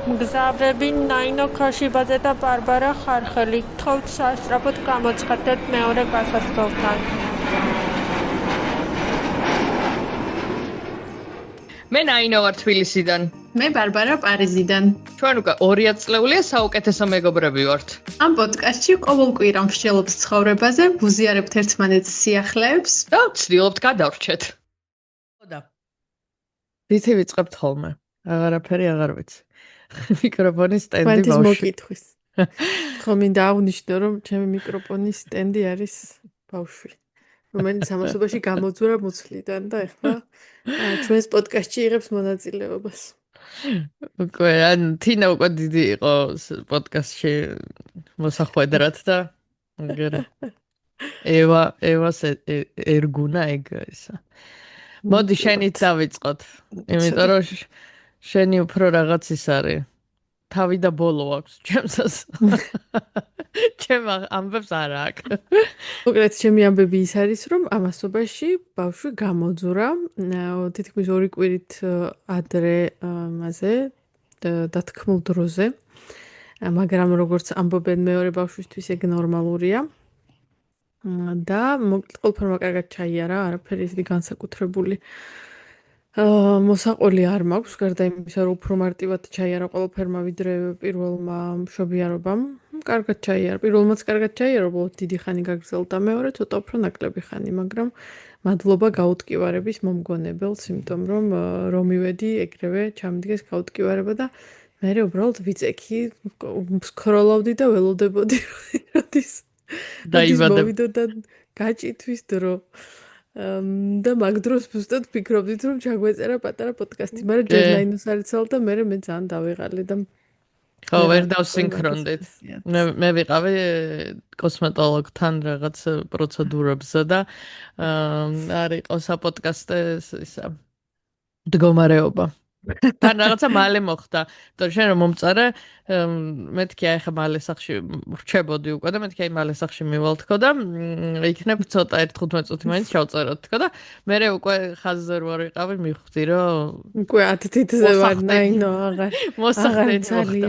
მგზავრები ნაინო ქოშიბაძე და ბარბარა ხარხელი თოვთ სასწრაფოდ გამოცხადეთ მეორე გასასვლელთან. მე ნაინო ვარ თბილისიდან. მე ბარბარა პარიზიდან. ჩვენ უკვე 2 ათწლეულია საუკეთესო მეგობრები ვართ. ამ პოდკასტში ყოველკვირა მსჯელობს ცხოვრებაზე, ვუზიარებთ ერთმანეთს სიახლეებს და ვცდილობთ გადავრჩეთ. ხოდა. რითი ვიწყებთ ხოლმე? აღარაფერი აღარ ვიცი. მიკროფონის სტენდი მანტის ბავშვი. მოკითხვის. ხო მინდა აღნიშნო რომ ჩემი მიკროფონის სტენდი არის ბავშვი. რომელიც ამასობაში გამოძვრა მუცლიდან და ეხლა ჩვენს პოდკასტში იღებს მონაწილეობას. უკვე ან თინა უკვე დიდი იყო პოდკასტში მოსახვედრად და აგერა. ევას ერგუნა ეგ ისა. მოდი შენით დავიწყოთ. იმიტომ რომ შენი უფრო რაღაც ის არის. თავი და ბოლო აქვს ჩემსას. ჩემ ამბებს არ აქვს. მოკლედ ჩემი ამბები ის არის რომ ამასობაში ბავშვი გამოძვრა თითქმის 2 კვირით ადრე მასე დათქმულ დროზე. მაგრამ როგორც ამბობენ მეორე ბავშვისთვის ეგ ნორმალურია. და მოკლედ ყველაფერმა კარგად ჩაიარა, არაფერი ისეთი განსაკუთრებული მოსაყოლი არ მაქვს, გარდა იმისა, რომ უფრო მარტივად ჩაიარა ყველაფერმა ვიდრე პირველმა მშობიარობამ. კარგად ჩაიარა. პირველმაც კარგად ჩაიარა, უბრალოდ დიდი ხანი გაგრძელდა, მეორე ცოტა უფრო ნაკლები ხანი, მაგრამ მადლობა გაუტკივარების მომგონებელს, იმიტომ რომ მივედი ეგრევე ჩამდგეს გაუტკივარება და მე უბრალოდ ვიწექი, სკროლავდი და ველოდებოდი როდის მოვიდოდა გაჭითვის დრო. და მაგ დროს ზუსტად ფიქრობდით რომ ჩაგვეწერა პატარა პოდკასტი, მაგრამ ჯერ ნაინოს არიცალ და მე ძალიან დავიღალე და ხო, ვერ დავსინქრონდით. მე ვიყავი კოსმეტოლოგთან რაღაც პროცედურებზე და არ იყო საპოდკასტე ისა მდგომარეობა. თან რაღაცა მალე მოხდა. თორე შენ რომ მომწარე, მეთქი აი ხა მალე სახში ვრჩებოდი უკვე და მეთქი აი მალე სახში მივალ თქო და იქნებ ცოტა 1-15 წუთი მაინც ჩავწეროთ თქო და მე უკვე ხაზზე ვარ ვიყავი მივხვდი რომ უკვე 10 თითზე ვარ ნაინო აღარ მოსახდენი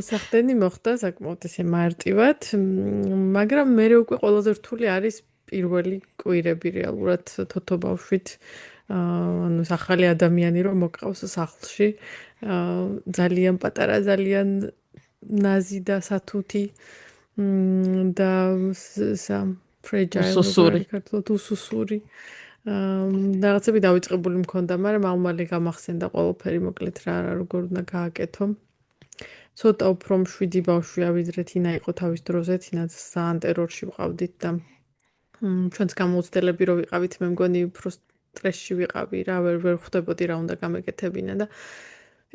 მოსახდენი მოხდა საკმაოდ ესე მარტივად, მაგრამ მე უკვე ყველაზე რთული არის პირველი კვირები რეალურად თოთო ბავშვით. ანუ ახალი ადამიანი რომ მოყავს სახლში, ძალიან პატარა, ძალიან ნაზი და სათუთი და fragile ქართულად უსუსური. რაღაცები დავიწყებული მქონდა, მაგრამ აუმალე გამახსენდა ყველაფერი, მოკლედ რა როგორ უნდა გააკეთო. ცოტა უფრო მშვიდი ბავშვია ვიდრე თინა იყო თავის დროზე, თინაც ძალიან ტერორში ვყავდით და ჩვენც გამოუცდელები რო ვიყავით, მე მგონი უფრო სტრესში ვიყავი რა, ვერ ხვდებოდი რა უნდა გამეკეთებინა და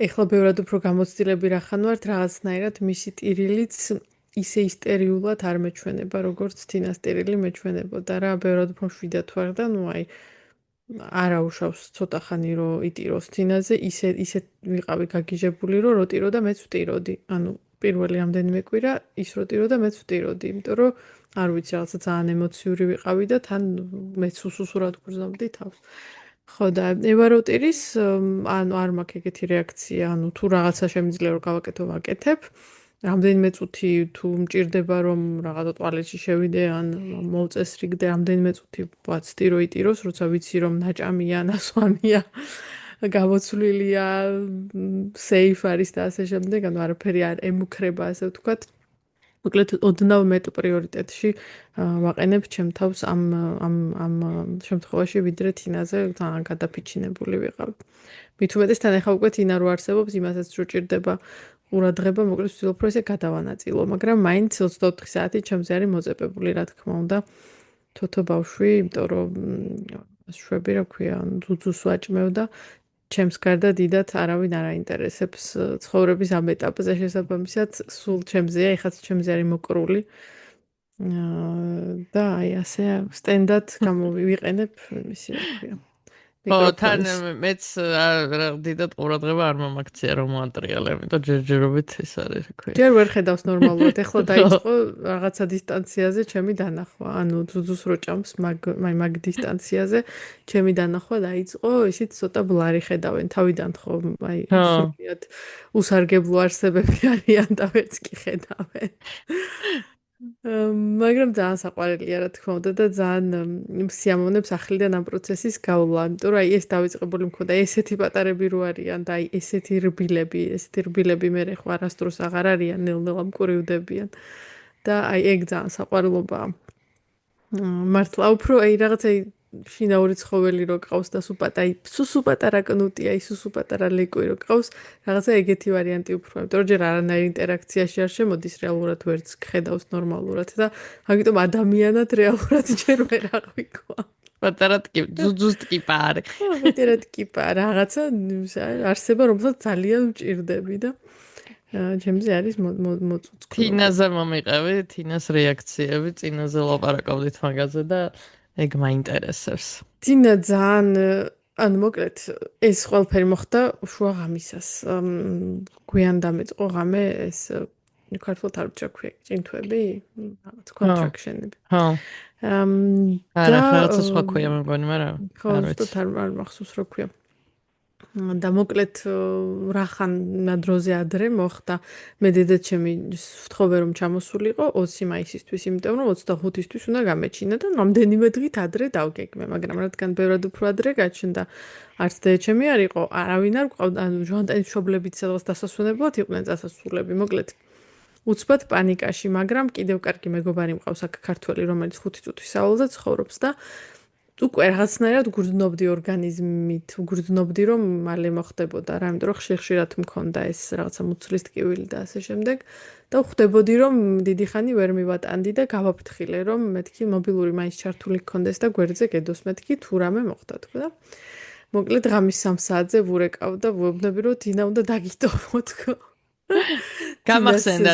ეხლა ბევრად უფრო გამოცდილები რახან ვართ, რაღაცნაირად მისი ტირილიც ისე ისტერიულად არ მეჩვენება, როგორც თინას ტირილი მეჩვენებოდა რა, ბევრად უფრო მშვიდად ვარ და ნუ აი არ აუშავს ცოტა ხანი რომ იტიროს თინაზე, ისე ვიყავი გაგიჟებული რომ როტირო და მეც ვტიროდი. ანუ პირველი ამდენიმე კვირა ის როტირო და მეც ვტიროდი, იმიტომ რომ არ ვიცი, რაღაცა ძალიან ემოციური ვიყავი და თან მეც უსუსურად გრძნობდი თავს. ხო და ევაროტირის, ანუ არ მაქვს ეგეთი რეაქცია, ანუ თუ რაღაცა შემიძლია რომ გავაკეთო, ვაკეთებ. რამდენიმე წუთი თუ მჭირდება რომ რაღაცა ტუალეტში შევიდე ან მოვწესრიგდე, რამდენიმე წუთი ვაცდი რომ იტიროს, როცა ვიცი რომ ნაჭამია, ნასვამია, გამოცვლილია, safe არის და ასე შემდეგ, ანუ არაფერი არ ემუქრება, ასე ვთქვათ. მოკლედ ოდნავ მეტ პრიორიტეტში ვაყენებ ჩემ თავს ამ შემთხვევაში ვიდრე თინაზე ძალიან გადაფიჩინებული ვიყავ. მით უმეტეს თან ახლა უკვე თინა რო არსებობს, იმასაც რო ჭირდება ყურადღება, მოკლედ ვცდილობ რომ ესე გადავანაწილო, მაგრამ მაინც 24 საათი ჩემზე არის მოწეპებული, რა თქმა უნდა. თოთო ბავშვი, იმიტომ რომ შვები რა ქვია, ძუძუს ვაჭმევ და ჩემს გარდა დიდად არავინ არ აინტერესებს ცხოვრების ამ ეტაპზე შესაბამისად, სულ ჩემზეა, ეხაც ჩემზე არის მოკრული. და აი ასე სტენდად გამოვიყენებ, ისე რა ქვია. თან მეც დიდად ყურადღება არ მომაქცია რომ მოატრიალე, იმიტომ ჯერჯერობით ეს არის, რა ქვია. ჯერ ვერ ხედავს ნორმალურად. ეხლა დაიწყო რაღაცა დისტანციაზე ჩემი დანახვა. ანუ ძუძუს რო ჭამს, მაგ დისტანციაზე ჩემი დანახვა დაიწყო, ისიც ცოტა ბლარი ხედავენ თავიდან ხო, სულიად უსარგებლო არსებები არიან და ვერც კი ხედავენ. მაგრამ ძალიან საყვარელია რა თქმა უნდა და ძალიან სიამოვნებს ახლიდან ამ პროცესის გავლა, იმიტომ რომ ეს დავიწყებული მქონდა ესეთი პატარები რო არიან და ესეთი რბილები მე ხო არასდროს აღარ არიან, ნელ-ნელა მკურივდებიან და ეგ ძალიან საყვარელობაა. მართლა უფრო რაღაცა შინაური ცხოველი რო ყავს და სუპატარა კნუტია, სუპატარა ლეკვი რო ყავს, რაღაცა ეგეთი ვარიანტი უფრო, იმიტომ რომ ჯერ არანაირ ინტერაქციაში არ შემოდის რეალურად ვერც ხედავს ნორმალურად და მაგიტომ ადამიანად რეალურად ჯერ ვერ აღვიქვა. პატარა ძუძუს ტკიპა არის. პატარა ტკიპა რაღაცა არსება რომელსაც ძალიან ვჭირდები და ჩემზე არის მოწუწყვი. თინაზე მომიყევი, თინას რეაქციები, წინაზე ლაპარაკობდით მაგაზე და ეგ მაინტერესებს. თინა ძალიან ანუ მოკლედ ეს ყველაფერი მოხდა შუა ღამისას. გვიან დამეწყო ღამე ეს ქართულად არ ვჭაქვია ჭინთვები, რაღაც კონტრაქშენები. ხო. არა, რაღაცა სხვა ქვია მეგონი, მაგრამ არ ვიცი. ხო, არ მახსოვს რა ქვია. და მოკლედ რახან დროზე ადრე მოხდა მე დედაჩემი ვთხოვე რომ ჩამოსულიყო 20 მაისისთვის, იმიტომ რომ 25-ისთვის უნდა გამეჩინა და რამდენიმე დღით ადრე დავგეგმე, მაგრამ რადგან ბევრად უფრო ადრე გაჩნდა, არც დედაჩემი არ იყო, არავინ არ გვყავდა, ანუ ჟონტანის მშობლებიც სადღაც დასასვენებლად იყვნენ წასასვლელები, მოკლედ უცბად პანიკაში, მაგრამ კიდევ კარგი მეგობარი მყავს აქ ქართველი, რომელიც 5 წუთი სავალზე ცხოვრობს და უკვე რაღაცნაირად გრძნობდი ორგანიზმით, გრძნობდი რომ მალე მოხდებოდა რა, იმიტომ რომ ხშირად მქონდა ეს რაღაცა მუცლის ტკივილი და ასე შემდეგ და ხვდებოდი რომ დიდი ხანი ვერ მივატანდი და გავაფრთხილე რომ მეთქი მობილური მაინც ჩართული გქონდეს და გვერდზე გედოს მეთქი თუ რამე მოხდა თქო და მოკლედ ღამის 3 საათზე ვურეკავ და ვეუბნები რომ დინა უნდა დაგიტოვო თქო. გამახსენდა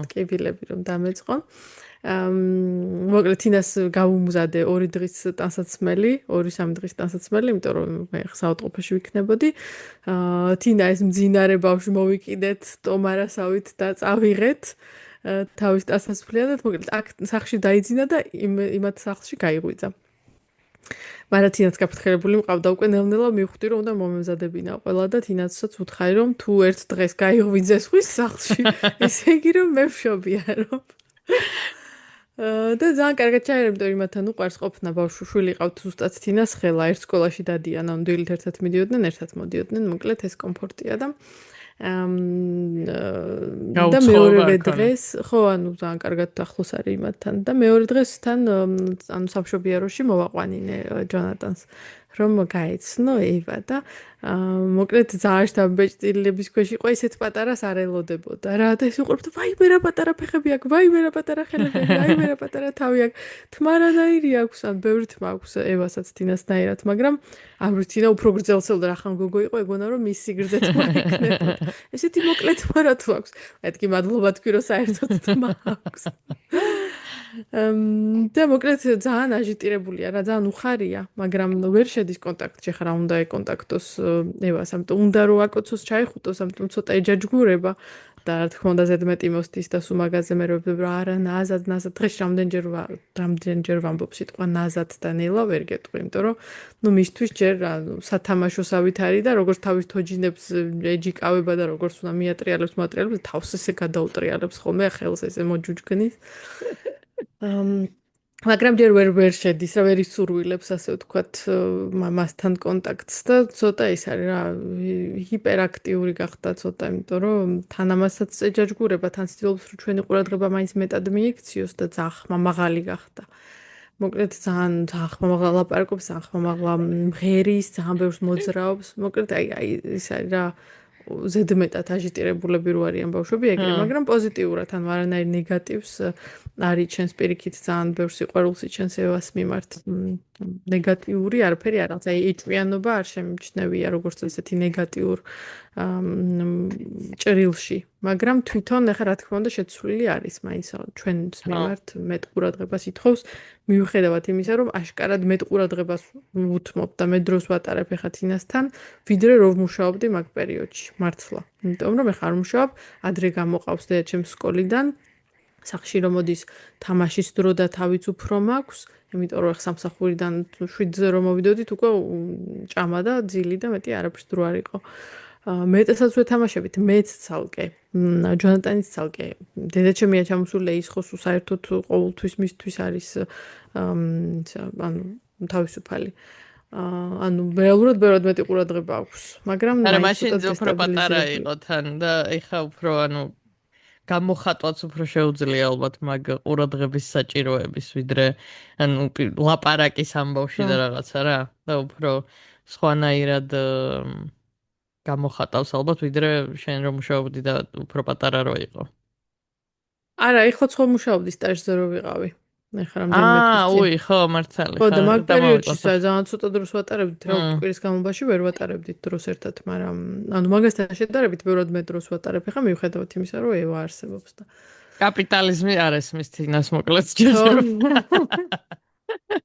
ტკივილები რომ დამეწყო. მოკლედ თინას გავუმზადე 2 დღის ტანსაცმელი, 2-3 დღის ტანსაცმელი, იმიტომ რომ მე საავადმყოფოში ვიქნებოდი. თინა ეს მძინარე ბავშვი მოვიკიდეთ ტომარასავით და წავიღეთ თავის ტანსაცმლიდან და მოკლედ აქ სახლში დაიძინა და იმათ სახლში გაიღვიძა. მაგრამ თინაც გაფრთხილებული მყავდა უკვე ნელ-ნელა მივხვდი რომ უნდა მომემზადებინა ყველა და თინაცსაც ვუთხარი რომ თუ ერთ დღეს გაიღვიძეს ხვის სახლში, ესე იგი რომ მე ვშობია რომ და ძალიან კარგად ჩაერემ და იმათთან უყარს ყოფნა ბავშვი ყავთ ზუსტად თინას ხელა ერთ სკოლაში დადიან ანუ დილით ერთად მიდიოდნენ ერთად მოდიოდნენ მოკლედ ეს კომფორტია და და მეორე დღეს ხო ანუ ძალიან კარგად ახლოს არის იმათთან და მეორე დღეს თან ანუ სამშობიაროში მოვაყვანინე ჯონატანს რომ გაეცნო ევა და მოკლედ ძალიან შთამბეჭდილების ქვეშ იყო ისეთ პატარას არ ელოდებოდა რა და ეს უყურებდა ვაი მე რა პატარა ფეხები აქვს ვაი მე რა პატარა ხელები ვაი მე რა პატარა თავი აქვს თმარანაირი აქვს ან ბევრი თმა აქვს ევასაც თინასნაირად მაგრამ არ ვიცი თინა უფრო გრძელცელდა რახან გოგო იყო ეგონა რომ მის სიგრძე თმა იქნებოდა ესეთი მოკლედ თმა რა თუ აქვს მეთქი მადლობა თქვი რომ საერთოდ თმა აქვს და მოკლედ ძალიან აჟიტირებულია რა ძალიან უხარია მაგრამ ვერ შედის კონტაქტში ხარ უნდა ეკონტაქტოს ევას ამიტომ უნდა რომ აკოცოს ჩაიხუტოს ამიტომ ცოტა ეჯაჯგურება და რა თქმა უნდა ზედმეტი მოსდის და სულ მაგაზე მე რომ არა ნაზად დღეს რამდენჯერ ვამბობ სიტყვა ნაზად და ნელა ვერ გეტყვი იმიტომ რომ ნუ მისთვის ჯერ სათამაშოსავით არის და როგორც თავის თოჯინებს ეჯიკავება და როგორც უნდა მიატრიალებს მატერიალებს თავს ესე გადაუტრიალებს ხოლმე ხელს ესე მოჯუჯგნის მაგრამ ჯერ ვერ შედის რა ვერ ისურვილებს ასე ვთქვათ მასთან კონტაქტს და ცოტა ის არის რა ჰიპერაქტიული გახდა ცოტა იმიტომ რომ თან ამასაც ეჯაჯგურება თან ცდილობს რომ ჩვენი ყურადღება მაინც მეტად მიიქციოს და ძალიან ხმამაღალი გახდა მოკლედ ძალიან ხმამაღლა ლაპარაკობს ძალიან ხმამაღლა მღერის ძალიან ბევრს მოძრაობს მოკლედ აი ის არის რა ზედმეტად აჟიტირებულები რო არიან ბავშვები ეგრე მაგრამ პოზიტიურად ანუ არანაირ ნეგატივს არის ჩვენს პირიქით ძალიან ბევრ სიყვარულს იჩენს ევას მიმართ ნეგატიური არაფერი არ აქვს. აი ეჭვიანობა არ შემჩნევია როგორც ესეთი ნეგატიურ ჭრილში, მაგრამ თვითონ ახლა რა თქმა უნდა შეცვლილი არის მაინც ჩვენს მიმართ მეტ ყურადღებას ითხოვს მიუხედავად იმისა, რომ აშკარად მეტ ყურადღებას ვუთმობ და მე დროს ვატარებ ახლა თინასთან, ვიდრე რომ ვმუშაობდი მაგ პერიოდში, მართლა. იმიტომ რომ ახლა არ ვმუშაობ, ადრე გამოყავს ჩემს სკოლიდან სახში რომ მოდის თამაშის დრო და თავიც უფრო მაქვს, იმიტომ რომ სამსახურიდან 7-ზე რომ მოვიდოდით, უკვე ჭამა და ძილი და მეტი არაფერს დრო არ იყო. მეტასაც ვეთამაშებით, მეც ცალკე, ჯონატანიც ცალკე. დედაჩემია ჩამოსული ის ხო საერთოდ ყოველთვის მისთვის არის ანუ თავისუფალი. ანუ რეალურად ბევრად მეტი ყურადღება აქვს, მაგრამ არა მაშინ უფრო პატარა იყო თან და ეხა უფრო ანუ გამოხატვაც უფრო შეუძლია ალბათ მაგ ყურადღების საჭიროების ვიდრე ანუ ლაპარაკის ამბავში და რაღაცა რა და უფრო სხვანაირად გამოხატავს ალბათ ვიდრე შენ რომ მუშაობდი და უფრო პატარა რო იყო. არა, ეხლა ხო მუშაობდი სტაჟზე რო ვიყავი. ეხლა რამდენიმე თვის უი, ხო, მართალი. ხო, და მაგ პერიოდში ძალიან ცოტა დროს ვატარებდით, რა კვირის განმავლობაში ვერ ვატარებდით დროს ერთად, მაგრამ ანუ მაგასთან შედარებით ბევრად მეტ დროს ვატარებ, ეხლა მიუხედავად იმისა, რომ ევა არსებობს და კაპიტალიზმი არ ესმის თინას მოკლედ ჯერ.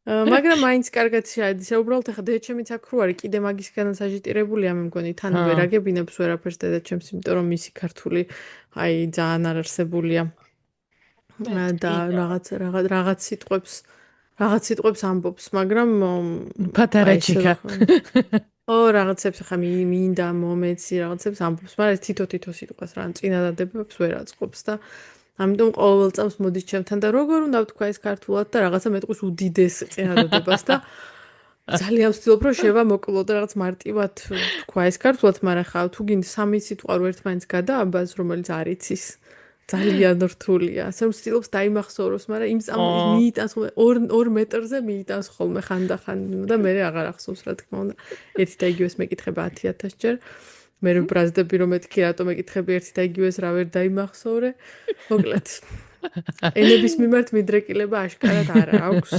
მაგრამ მაინც კარგად შეადის, უბრალოდ ეხლა დედაჩემიც აქ რო არის, კიდე მაგისგანაც აჟიტირებულია, მე მგონი, თან ვერ აგებინებს ვერაფერს დედაჩემს, იმიტომ რომ მისი ქართული აი ძალიან არ არსებულია. და რაღაც სიტყვებს ამბობს, მაგრამ პატარაჩიკა. რაღაცებს ახლა მინდა მომეცი რაღაცებს ამბობს, მაგრამ თითო სიტყვას რა წინადადებებს ვერ აწყობს და ამიტომ ყოველ წამს მოდის ჩემთან და როგორ უნდა ვთქვა ეს ქართულად და რაღაცა მეტყვის უდიდეს წინადადებას და ძალიან ვცდილობ რომ შევამოკლო და რაღაც მარტივად ვთქვა ეს ქართულად, მაგრამ ხა თუ გინდა სამი სიტყვა რო ერთმანეთს გადაამბას, რომელიც არ იცის ძალიან რთულია. ასე რომ ვცდილობს დაიმახსოვროს, მაგრამ იმ მიიტანს 2 მეტრზე მიიტანს ხოლმე ხანდახან და მე აღარ ახსოვს რა თქმა უნდა. ერთი და იგივეს მეკითხება 10,000 ჯერ. მე ვბრაზდები რომ მეთქი რატომ ეკითხები ერთი და იგივეს რა ვერ დაიმახსოვრე. მოკლედ. ენების მიმართ მიდრეკილება აშკარად არ აქვს.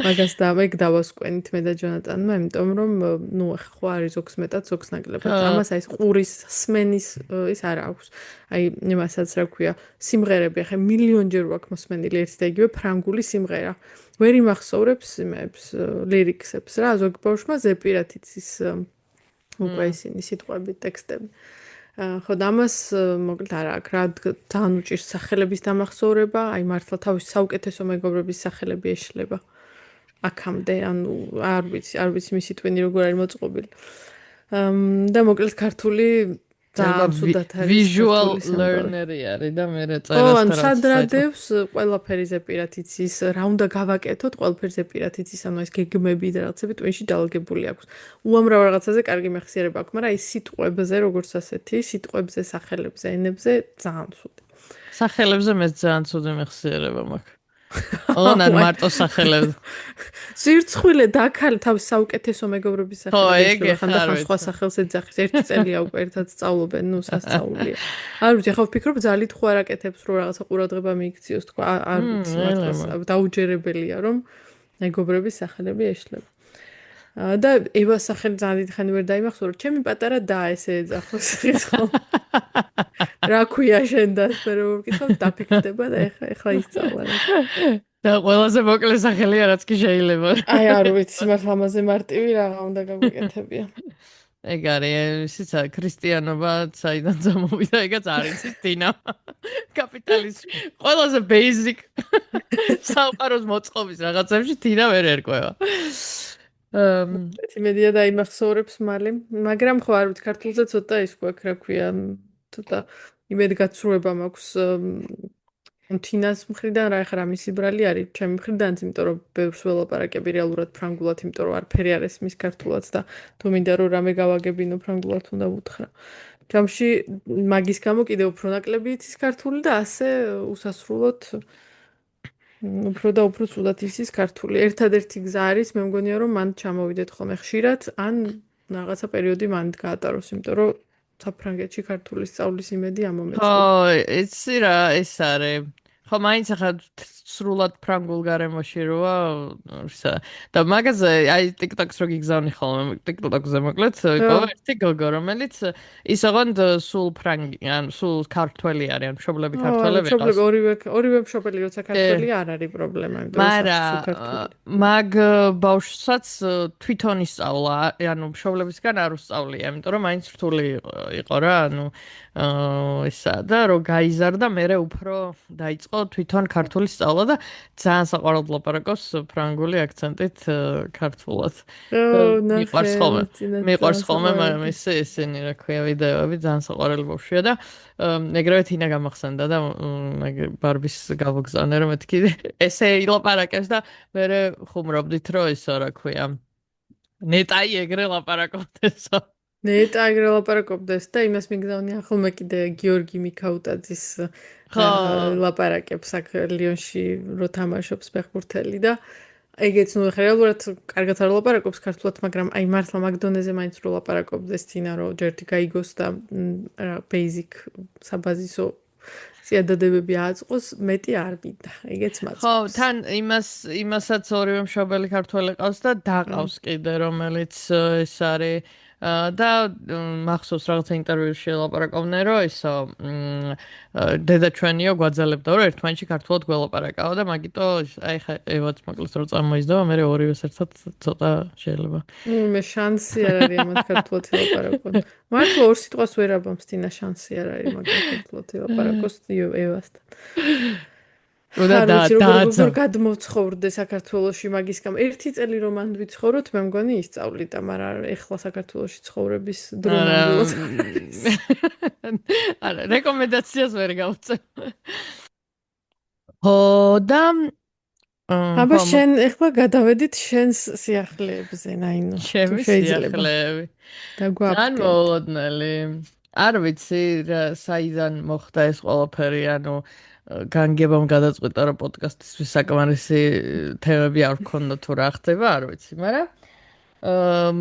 მაგას და მე დავასკვენით მე და ჯონატანმა, იმიტომ რომ ნუ ხო არის ზოგს მეტად, ზოგს ნაკლებად. ამას აი ყურის სმენის ის არ აქვს. აი იმასაც რა ქვია, სიმღერები ახლა მილიონჯერ ვაქვს მოსმენილი ერთი და იგივე ფრანგული სიმღერა. ვერ იმახსოვრებს იმებს, ლირიქსებს რა, ზოგი ბავშვმა ზეპირად იცის უკვე ისინი სიტყვები, ტექსტები. ხო და ამას მოკლედ არა აქვს რა ძალიან უჭირს სახელების დამახსოვრება, აი მართლა თავის საუკეთესო მეგობრების სახელები ეშლება. აქამდე, ანუ არ ვიცი მისი ტვინი როგორ არის მოწყობილი. და მოკლედ ქართული ძალიან ცუდად არის. visual learner-ი არის და მე წერას და სადრადევს ყველაფერი ზეპირად იცის, რა უნდა გავაკეთოთ, ყველაფერი ზეპირად იცის, ანუ ეს გეგმები და რაღაცები ტვინში დალაგებული აქვს. უამრავ რაღაცაზე კარგი მეხსიერება აქვს, მაგრამ აი სიტყვებზე როგორც ასეთი, სიტყვებზე, სახელებზე, ენებზე ძალიან ცუდი. სახელებზე მე ძალიან ცუდი მეხსიერება მაქვს. ონან მარტო სახელებს. სირცხვილე დაქალი თავის საუკეთესო მეგობრების სახელები ხანდახან სხვა სახელს ეძახის ერთი წელია უკვე ერთად სწავლობენ, ნუ სასწაულია. არ ვიცი, ახლა ვფიქრობ ძალით ხო არ აკეთებს რომ რაღაცა ყურადღება მიიქციოს, თქვა არ ვიცი, მართლა დაუჯერებელია რომ მეგობრების სახელები ეშლება. და ევას სახელი ძალიან დიდი ხანი ვერ დაიმახსოვრო, ჩემი პატარა და ესე ეძახოს ხო. რა ქვია შენ და მე რომ ვკითხავ დაფიქრდება და ეხლა ისწავლა. და ყველაზე მოკლე სახელია რაც კი შეიძლება. აი არ ვიცი, მართლა ამაზე მარტივი რაღა უნდა გაგვიკეთებია. ეგ არის ისიც ქრისტიანობა საიდან წამოვიდა, ეგაც არ იცის დინა. კაპიტალიზმი. ყველაზე basic სამყაროს მოწყობის რაღაცებში დინა ვერ ერკვევა. იმედია დაიმახსოვრებს მალე, მაგრამ ხო არ ვიცი, ქართულზე ცოტა ის გვაქვს, რა ქვია, ცოტა იმედგაცრუება მაქვს თინას მხრიდან, რა ეხლა მისი ბრალი არის, ჩემი მხრიდანაც, იმიტომ რომ ბევრს ველაპარაკები რეალურად ფრანგულად, იმიტომ რომ არაფერი არ ესმის ქართულად და თუ მინდა რომ რამე გავაგებინო ფრანგულად უნდა ვუთხრა. ჯამში მაგის გამო კიდევ უფრო ნაკლები იცის ქართული და ასე უსასრულოდ უფრო და უფრო ცუდად იცის ქართული. ერთადერთი გზა არის, მე მგონია რომ მან ჩამოვიდეთ ხოლმე ხშირად, ან რაღაცა პერიოდი მან გაატაროს, იმიტომ რომ საფრანგეთში ქართულის სწავლის იმედი ამომეწონა. ხო, იცი რა, ეს არის ხო, მაინც ახლა სრულად ფრანგულ გარემოში როა, ისა და მაგაზე აი TikTok-ს რო გიგზავნი ხოლმე, TikTok-ზე მოკლედ იყო ერთი გოგო, რომელიც ის ოღონდ სულ ფრანგი, ან სულ ქართველი არის, ან მშობლები ქართველები ყავს. მშობლები ორივე მშობელი როცა ქართველი არ არის პრობლემა, მაგ ბავშვსაც თვითონ ისწავლა, ანუ მშობლებისგან არ უსწავლია, იმიტომ რომ მაინც რთული იყო რა, ანუ ისა და რო გაიზარდა, მერე უფრო დაიწყო თვითონ ქართული სწავლა და ძალიან საყვარელად ლაპარაკობს ფრანგული აქცენტით ქართულად. მიყვარს ხოლმე, მაგრამ ისინი რა ქვია ვიდეოები ძალიან საყვარელი ბავშვია და ეგრევე თინა გამახსენდა და ბარბის გავგზავნე რომ მეთქი ესე ილაპარაკებს და მერე ხუმრობდით რომ ისო რა ქვია ნეტაი ეგრე ლაპარაკობდესო. ნეტა ეგრე ლაპარაკობდეს და იმას მიგზავნი ახლა კიდე გიორგი მიქაუტაძის ლაპარაკებს აქ ლიონში რო თამაშობს ფეხბურთელი და ეგეც ნუ რეალურად კარგად არ ლაპარაკობს ქართულად, მაგრამ აი მართლა მაგდონეზე მაინც რო ლაპარაკობდეს თინა რო ჯერთი გაიგოს და რა ბეიზიკ საბაზისო წიადადებები აწყოს, მეტი არ მინდა. ეგეც მაწყობს. ხო, თან იმასაც ორივე მშობელი ქართველი ყავს და დაყავს კიდე, რომელიც ეს არის და მახსოვს რაღაცა ინტერვიუში ლაპარაკობდნენ რომ ისო დედა ჩვენიო გვაძალებდა რომ ერთმანეთში ქართულად გველაპარაკაო და მაგიტო აი ხა ევაც მოკლედ რომ წარმოიზდება მე ორივეს ერთად ცოტა შეიძლება მე შანსი არ არის ამათ ქართულად ლაპარაკონ მართლა ორ სიტყვას ვერ აბამს თინა შანსი არ არის მაგათ ქართულად ლაპარაკოს ევასთან როგორ გადმოცხოვრდე საქართველოში მაგის გამო ერთი წელი რომ მანდ ვიცხოვროთ მე მგონი ისწავლიდა მაგრამ ეხლა საქართველოში ცხოვრების დრო ნამდვილად არა რეკომენდაციას ვერ გავწევ ხო და აბა შენ ეხლა გადავედით შენს სიახლეებზე ნაინო თუ შეიძლება და გვაქვს ძალიან მოულოდნელი არ ვიცი საიდან მოხდა ეს ყველაფერი ანუ განგებამ გადაწყვეტა რომ პოდკასტისთვის საკმარისი თემები არ გქონდა თუ რა ხდება არ ვიცი მაგრამ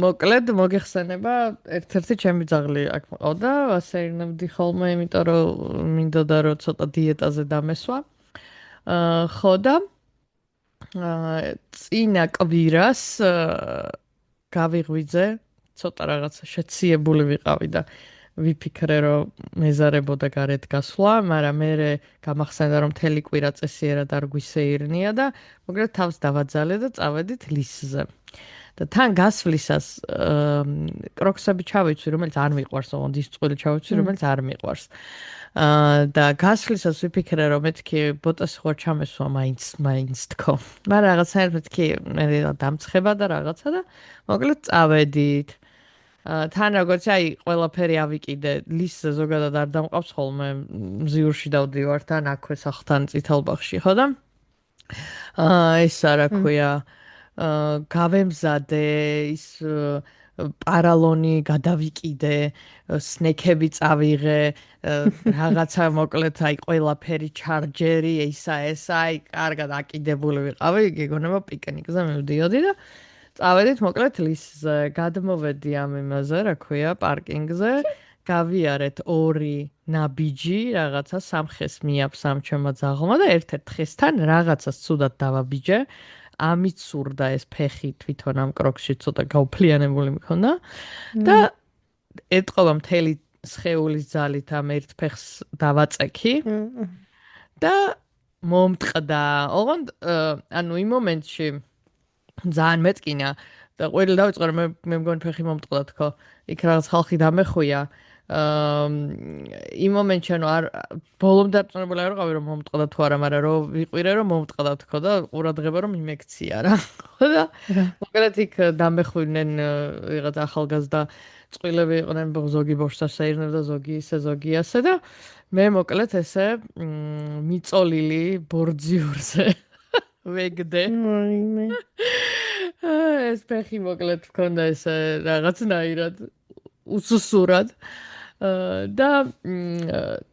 მოკლედ მოგეხსენება ერთ-ერთი ჩემი ძაღლი აქ მყავდა ვასერინებდი ხოლმე იმიტომ რომ მინდოდა რომ ცოტა დიეტაზე დამესვა ხო და წინა კვირას გავიღვიძე ცოტა რაღაცა შეციებული ვიყავი და ვიფიქრე რომ მეზარებოდა გარეთ გასვლა, მაგრამ მე გამახსენდა რომ მთელი კვირა წესიერად არ გვისეირნია და მოკლედ თავს დავაძალე და წავედით ლისზე. და თან გასვლისას კროქსები ჩავიცვი, რომელიც არ მიყვარს, ოღონდ ის წყვილი ჩავიცვი, რომელიც არ მიყვარს. და გასვლისას ვიფიქრე რომ მეთქი ბოტას ხوار ჩამესვა მაინც თქო. მაგრამ რაღაცაერთ მეთქი მე დამცხება და რაღაცა და მოკლედ წავედით. თან როგორც აი ყველაფერი ავიკიდე ლისზე ზოგადად არ დამყავს ხოლმე მზიურში დავდივარ თან აქვე სახლთან წითელბაღში ხო და ეს რა ქვია გავემზადე ის პარალონი გადავიკიდე სნექები წავიღე რაღაცა მოკლედ აი ყველაფერი ჩარჯერი ისა აი კარგად აკიდებული ვიყავი გეგონება პიკნიკზე მივდიოდი და წავედით მოკლედ ლისზე, გადმოვედი ამ იმაზე, რა ქვია, პარკინგზე, გავიარეთ ორი ნაბიჯი, რაღაცა სამხეს მიაფს ამ ჩემო ძაღლმა და ერთ-ერთ ხესთან რაღაცას ცუდად დავაბიჯე. ამით სურდა ეს ფეხი თვითონ ამ კროქსში ცოტა გაუფლიანებული მქონდა და ეტყობა მთელი სხეულის ძალით ამ ერთ ფეხს დავაწექი და მომტყდა. ოღონდ ანუ იმ მომენტში ძალიან მეტკინა და ყველი დავიწყე რომ მე მგონი ფეხი მომტყდა თქო. იქ რაღაც ხალხი დამეხვია. იმ მომენტში ანუ არ ბოლომდე დარწმუნებული არ ვიყავი რომ მომტყდა თუ არა, მაგრამ რომ ვიყვირე რომ მომტყდა თქო და ყურადღება რომ იმექცია რა. ხო და მოკლედ იქ დამეხვიდნენ ვიღაც ახალგაზრდა წვილები იყვნენ ზოგი ბოშსა შეირნებდა ზოგი ისე ზოგი ასე და მე მოკლედ ესე მიწოლილი ბორძიურზე ვეგდე. ეს ფეხი მოკლედ მქონდა ესე რაღაცნაირად უსუსურად და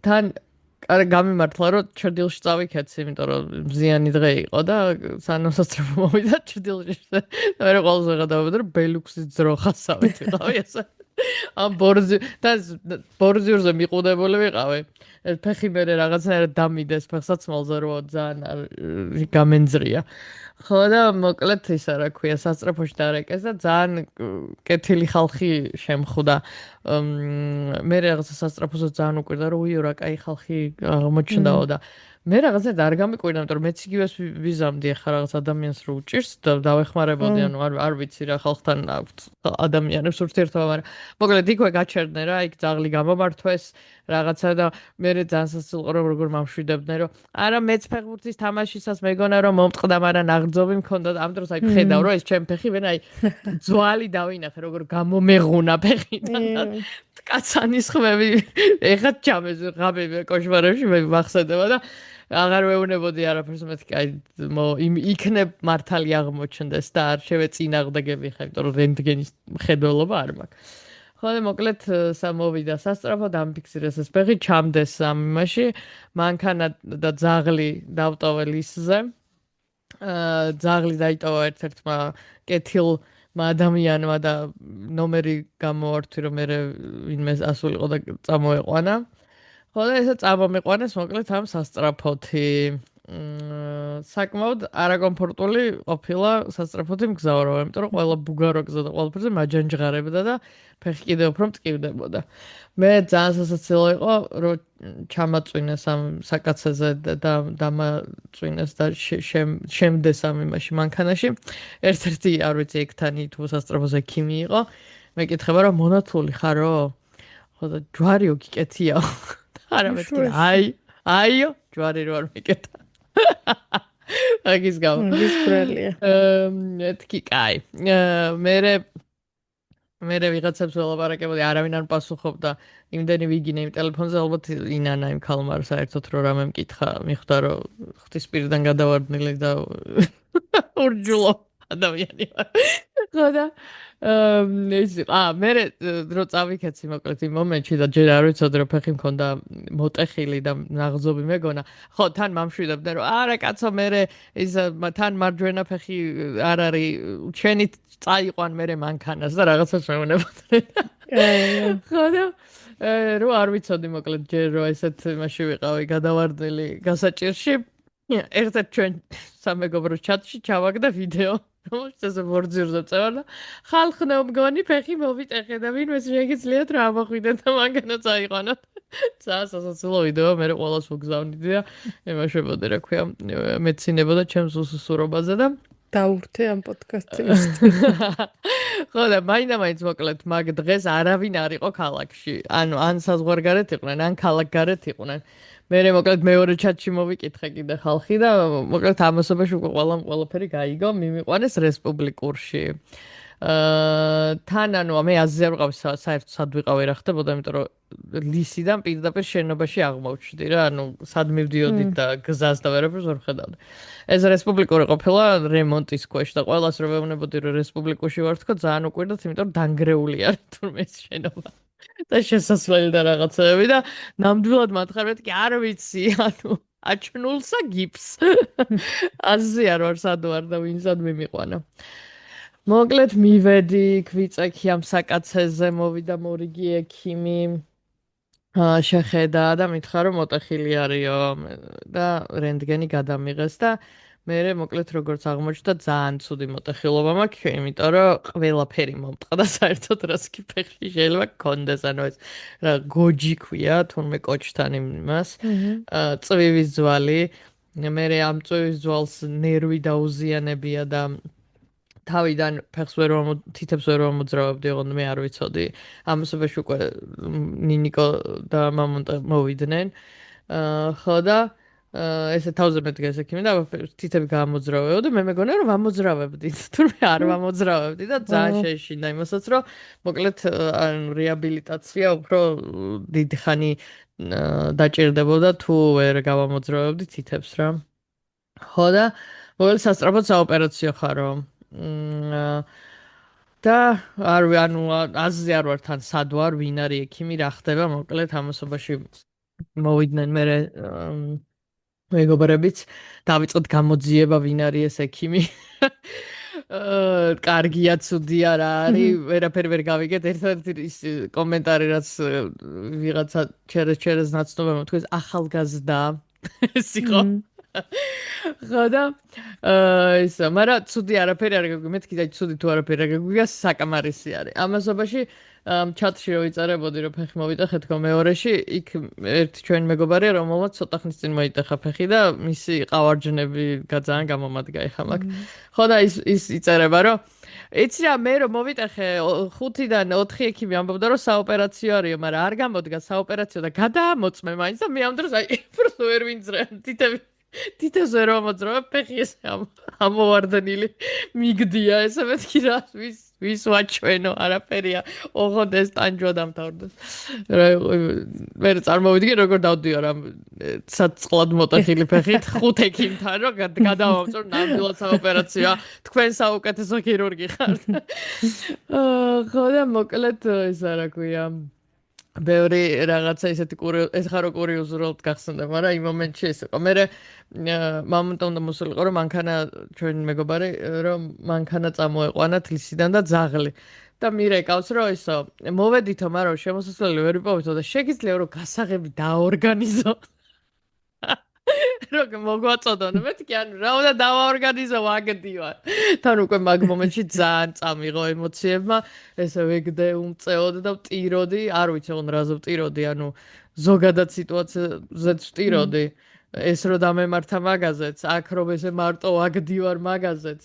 თან გამიმართლა რომ ჭრდილში წავიქეცი, იმიტომ რომ მზიანი დღე იყო და სანოსასწრაფო მოვიდა ჭრდილში. მე რა ყველაზე გადავედა რომ ბელუქსის ძროხასავით ვიყავი ესე. ამ ბორზიურზე მიყუდებული ვიყავი. ფეხი მე რაღაცნაირად დამიდეს ფეხსაცმელზე რომ ძალიან გამენძრია. ხო და მოკლედ ისა რა ქვია სასწრაფოში დარეკეს და ძალიან კეთილი ხალხი შემხვდა. მე რაღაცა სასწრაფოზე ძალიან უკვირდა რომ უიო რა კაი ხალხი აღმოჩნდაო და მე რაღაცა არ გამიკვირდა, იმიტომ რომ მეც იგივეს ვიზამდი ახლა რაღაც ადამიანს რო უჭირს და დავეხმარებოდი, ანუ არ ვიცი რა ხალხთან აქვთ ადამიანებს ურთიერთობა, მაგრამ მოკლედ იქვე გაჩერდნენ რა, იქ ძაღლი გამომართვეს რაღაცა და მე ძალიან სასწაულყო რომ როგორ მამშვიდებდნენ რომ არა მეც ფეხბურთის თამაშისას მეგონა რომ მომწყდა, მაგრამ ნაღრძობი მქონდა და ამ დროს აი ხედავ რომ ეს ჩემი ფეხი ვენა აი ძვალი დავინახე როგორ გამომეღუნა ფეხიდან და კაცანის ხმები ეხა ჩამეს ღაბები კოშმარებში მე მახსენდება და აღარ ვეუბნებოდი არაფერს მეთქი აი იქნებ მართალი აღმოჩნდეს და არ შევეწინააღმდეგები ხა იმიტომ რომ რენტგენის მხედველობა არ მაქვს ხო და მოკლედ სამოვიდა სასწრაფო დამფიქსირეს ეს ფეხი ჩამდეს ამ იმაში მანქანა და ძაღლი დავტოვე ლისზე ძაღლი დაიტოვა ერთ-ერთმა კეთილმა ადამიანმა და ნომერი გამოვართვი რომ მე ვინმე ასულიყო და წამოეყვანა ხო და ესე წამომიყვანეს მოკლედ ამ სასწრაფოთი საკმაოდ არაკომფორტული ყოფილა სასწრაფოთი მგზავრობა იმიტომ რომ ყველა ბუგარო გზა და ყველაფერზე მაჯანჯღარებდა და ფეხი კიდევ უფრო მტკივდებოდა მე ძალიან სასაცილო იყო რომ ჩამაწვინეს ამ საკაცეზე და დამაწვინეს და შემდეს ამ იმაში მანქანაში ერთ-ერთი არ ვიცი ექთანი თუ სასწრაფოზე ექიმი იყო მეკითხება რომ მონათლული ხარო ხო და ჯვარიო გიკეთიაო არა მეთქი აიო ჯვარი რო არ მეკეთა აგის გავა ის ბრალია მეთქი კაი მე ვიღაცებს ველაპარაკებოდი არავინ არ პასუხობდა იმდენი ვიგინე იმ ტელეფონზე ალბათ ინანა იმ ქალმა საერთოდ რო რამე მკითხა მიხვდა რომ ღვთის პირიდან გადავარდნილი და ურჯულო ადამიანი ვარ ხო და მე რო წავიქეცი მოკლედ იმ მომენტში და ჯერ არ ვიცოდი რომ ფეხი მქონდა მოტეხილი და ნაღრძობი მეგონა ხო თან მამშვიდებდნენ რომ არა კაცო მე ის თან მარჯვენა ფეხი არ არის ჩვენი წაიყვან მე მანქანას და რაღაცას მეუბნებოდნენ ხო და რო არ ვიცოდი მოკლედ ჯერ რო ესეთ იმაში ვიყავი გადავარდნილი გასაჭირში ერთ-ერთ ჩვენ სამეგობრო ჩატში ჩავაგდა ვიდეო რომელშიც ეს ბორძიურზე წევა და ხალხნო მგონი ფეხი მოვიტეხე და ვინმე შეგიძლიათ რა ამოხვიდეთ და მანქანა წაიყვანოთ ძალიან სასაცილო ვიდეო მე ყველას ვგზავნიდი და იმაშებოდი რა ქვია მეცინებოდა ჩემს უსუსურობაზე და დაურთე ამ პოდკასტში ხო და მაინდა-მაინც მოკლედ მაგ დღეს არავინ არ იყო ქალაქში ანუ ან საზღვარგარეთ იყვნენ ან ქალაქგარეთ იყვნენ მე მოკლედ მეორე ჩატში მოვიკითხე კიდე ხალხი და მოკლედ ამასობაში უკვე ყველაფერი გაიგო მიმიყვანეს რესპუბლიკურში თან ანუ მე აზზე არ ვიყავი საერთოდ სად ვიყავი რა ხდებოდა იმიტომ რომ ლისიდან პირდაპირ შენობაში აღმოჩნდი რა ანუ სად მივდიოდით და გზას და ვერაფერს ვერ ხედავდი ეს რესპუბლიკური ყოფილა რემონტის ქვეშ და ყველას რო ვეუბნებოდი რომ რესპუბლიკურში ვარ თქო ძალიან უკვირდათ იმიტომ რომ დანგრეული არის თურმე ეს შენობა და შესასვლელი და რაღაცები და ნამდვილად მათხარეთ კი არ ვიცი ანუ აჩნულსა გიფს აზი არ ვარ სად ვარ და ვინსად მიმიყვანა მოკლედ მივედი გვიწექი ამ საკაცეზე მოვიდა მორიგი ექიმი შეხედა და მითხრა რომ მოტეხილი არისო და რენტგენი გადამიღეს და მე მოკლედ როგორც აღმოჩნდა ძალიან ცუდი მოტეხილობა მაქვს იმიტომ რომ ყველაფერი მომტყდა საერთოდ რას კი ფეხში შეიძლება გქონდეს ანუ ეს რა გოჯი ქვია თურმე კოჩთან იმას წვივის ძვალი მე ამ წვივის ძვალს ნერვი დაუზიანებია და თავიდან ფეხს თითებს ვერ მომძრავებდი ოღონდ მე არ ვიცოდი ამასობაში უკვე ნინიკო და მამონტა მოვიდნენ ხო და ესე თავზე მეთქე ეს ექიმი და თითები გამოძრავებდი და მე მეგონა რომ ამოძრავებდი თურმე არ ამოძრავებდი და ძალიან შეეშინდა იმასაც რომ მოკლედ რეაბილიტაცია უფრო დიდი ხანი დაჭირდებოდა თუ ვერ გავამოძრავებდი თითებს რა ხო და მოკლედ სასწრაფოდ საოპერაციო ხარო და ანუ აზზე არ ვარ თან სად ვარ ვინ არის ექიმი რა ხდება მოკლედ ამასობაში მოვიდნენ მე მეგობრებიც დავიწყეთ გამოძიება ვინ არის ეს ექიმი კარგია, ცუდია რა არის, ვერაფერი ვერ გავიგეთ. ერთ-ერთი ის კომენტარი რაც ვიღაცა ჩერეს ნაცნობებმა თქვეს ახალგაზრდა ეს იყო. ხო და ისა, მაგრამ ცუდი არაფერი არ გაგვიგია, მეთქი და ცუდი თუ არაფერი არ გაგვიგია, საკამარისი არის. ამასობაში ჩატში რო ვიწერებოდი რომ ფეხი მოვიტეხეთ გო მეორეში, იქ ერთი ჩვენი მეგობარია, რომელმაც ცოტა ხნის წინ მოიტეხა ფეხი და მისი ყავარჯნები ძალიან გამომადგა ეხა მაგ. ხო და ის იწერება რომ იცი რა მე რომ მოვიტეხე 5-დან 4 ექიმი ამბობდა რომ საოპერაციო არისო, მაგრამ არ გამოდგა საოპერაციო და გადაამოწმე მაინც და მე ამ დროს აი просто ვერ ვინძრე თითებს ვერ ამოძრავე ფეხი ეს ამოვარდნილი მიგდია ესე მეთქი რა ვის ვაჩვენო არაფერია ოღონდ ეს ტანჯვა დამთავრდეს რა მე წარმოვიდგინე როგორ დავდიო რა საწყლად მოტეხილი ფეხით 5 ექიმთან რომ გადავამწვევ ნამდვილად საოპერაციოა თქვენ საუკეთესო ქირურგი ხართ ხო და მოკლედ ეს რა ქვია ბევრი რაღაცა ისეთი ეს ხარო კურიოზულად გახსენდა, მაგრამ იმ მომენტში ეს იყო. მე მამონტა უნდა მოსულიყო, რომ მანქანა ჩვენი მეგობარი, რომ მანქანა წამოეყვანა თლისიდან და ძაღლი. და მირეკავს, რომ ისო, მოვედითო, მაგრამ შემოსასვლელი ვერ ვიპოვეთო და შეგიძლია რომ გასაღები დაორგანიზო. Rog მოგვაწოდონ მეთქი ანუ რა უნდა დავაორგანიზო ვაგდივარ თან უკვე მაგ მომენტში ძალიან წამიღო ემოციებმა ესე ვეგდე უმწეოდ და ვტიროდი არ ვიცი ოღონდ რაზე ვტიროდი ანუ ზოგადად სიტუაციაზეც ვტიროდი ეს რო დამემართა მაგაზეც აქ რომ ესე მარტო ვაგდივარ მაგაზეც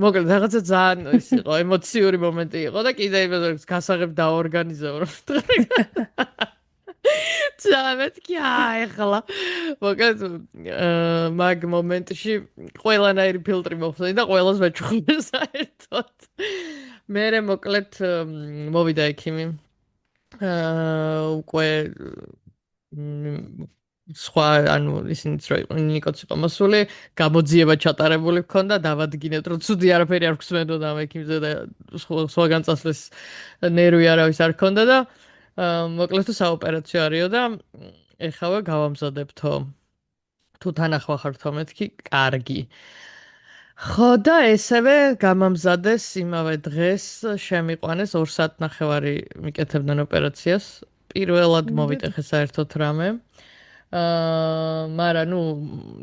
მოკლედ რაღაცა ძალიან ის იყო ემოციური მომენტი იყო და კიდე გასაღებ დაორგანიზო რომ მეთქი ახლა მოკლედ მაგ მომენტში ყველანაირი ფილტრი მოხდა და ყველას ვეჩხუბე საერთოდ მე მოკლედ მოვიდა ექიმი უკვე სხვა ანუ ისინიც რო იყო ნიკოც იყო მოსული გამოძიება ჩატარებული ჰქონდა დავადგინეთ რომ ცუდი არაფერი არ გვსმენდოდა ამ ექიმზე და სხვაგან წასვლის ნერვი არავის არ ჰქონდა და მოკლედ საოპერაციო არისო და ეხლა გავამზადებთო თუ თანახმა ხართო მეთქი კარგი ხო და ესევე გამამზადეს იმავე დღეს შემიყვანეს 2 საათნახევარი მიკეთებდნენ ოპერაციას პირველად მოვიტეხე საერთოდ რამე მაგრამ ნუ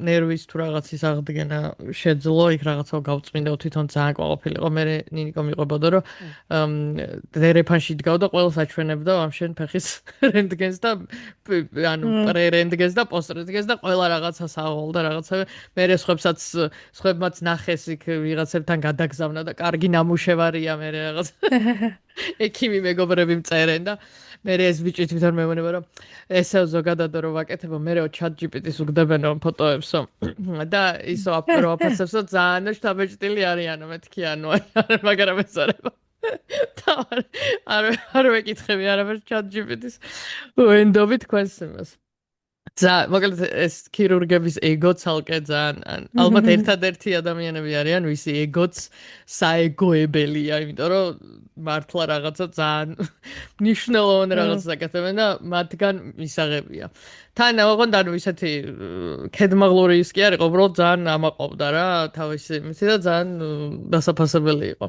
ნერვის თუ რაღაცის აღდგენა შეძლო იქ რაღაცა გავწმინდა თვითონ ძალიან ყოფილიყო მე ნინიკო მიყვებოდა რომ დერეფანში დგავდა ყველას აჩვენებდა ამ შენ ფეხის რენტგენს და ანუ პრერენტგენს და პოსტრენტგენს და ყველა რაღაცას აღოლდა რაღაცა მე სხვებმაც ნახეს იქ ვიღაცებთან გადაგზავნა და კარგი ნამუშევარია მე რაღაც ექიმი მეგობრები მწერენ და მე ეს ბიჭი თვითონ მეუბნება რომ ესე ზოგადად რომ ვაკეთებ მე chat GPT-ს უგდებენ რომ ფოტოებსო და ისო აპროფესორსო ძალიან შთაბეჭდილი არიანო მეთქი ანუ მაგრამ ესარება და არ ვეკითხები არაფერს chat GPT-ს ვენდობი თქვენს იმას მოკლედ ეს ქირურგების ეგო ცალკე ძალიან ალბათ ერთადერთი ადამიანები არიან ვისი ეგოც საეგოებელია იმიტომ რომ მართლა რაღაცა ძალიან მნიშვნელოვანი რაღაცა აკეთებენ და მათგან მისაღებია თან ოღონდ ანუ ისეთი ქედმაღლური ის კი არ იყო უბრალოდ ძალიან ამაყობდა რა თავისი იმისი და ძალიან დასაფასებელი იყო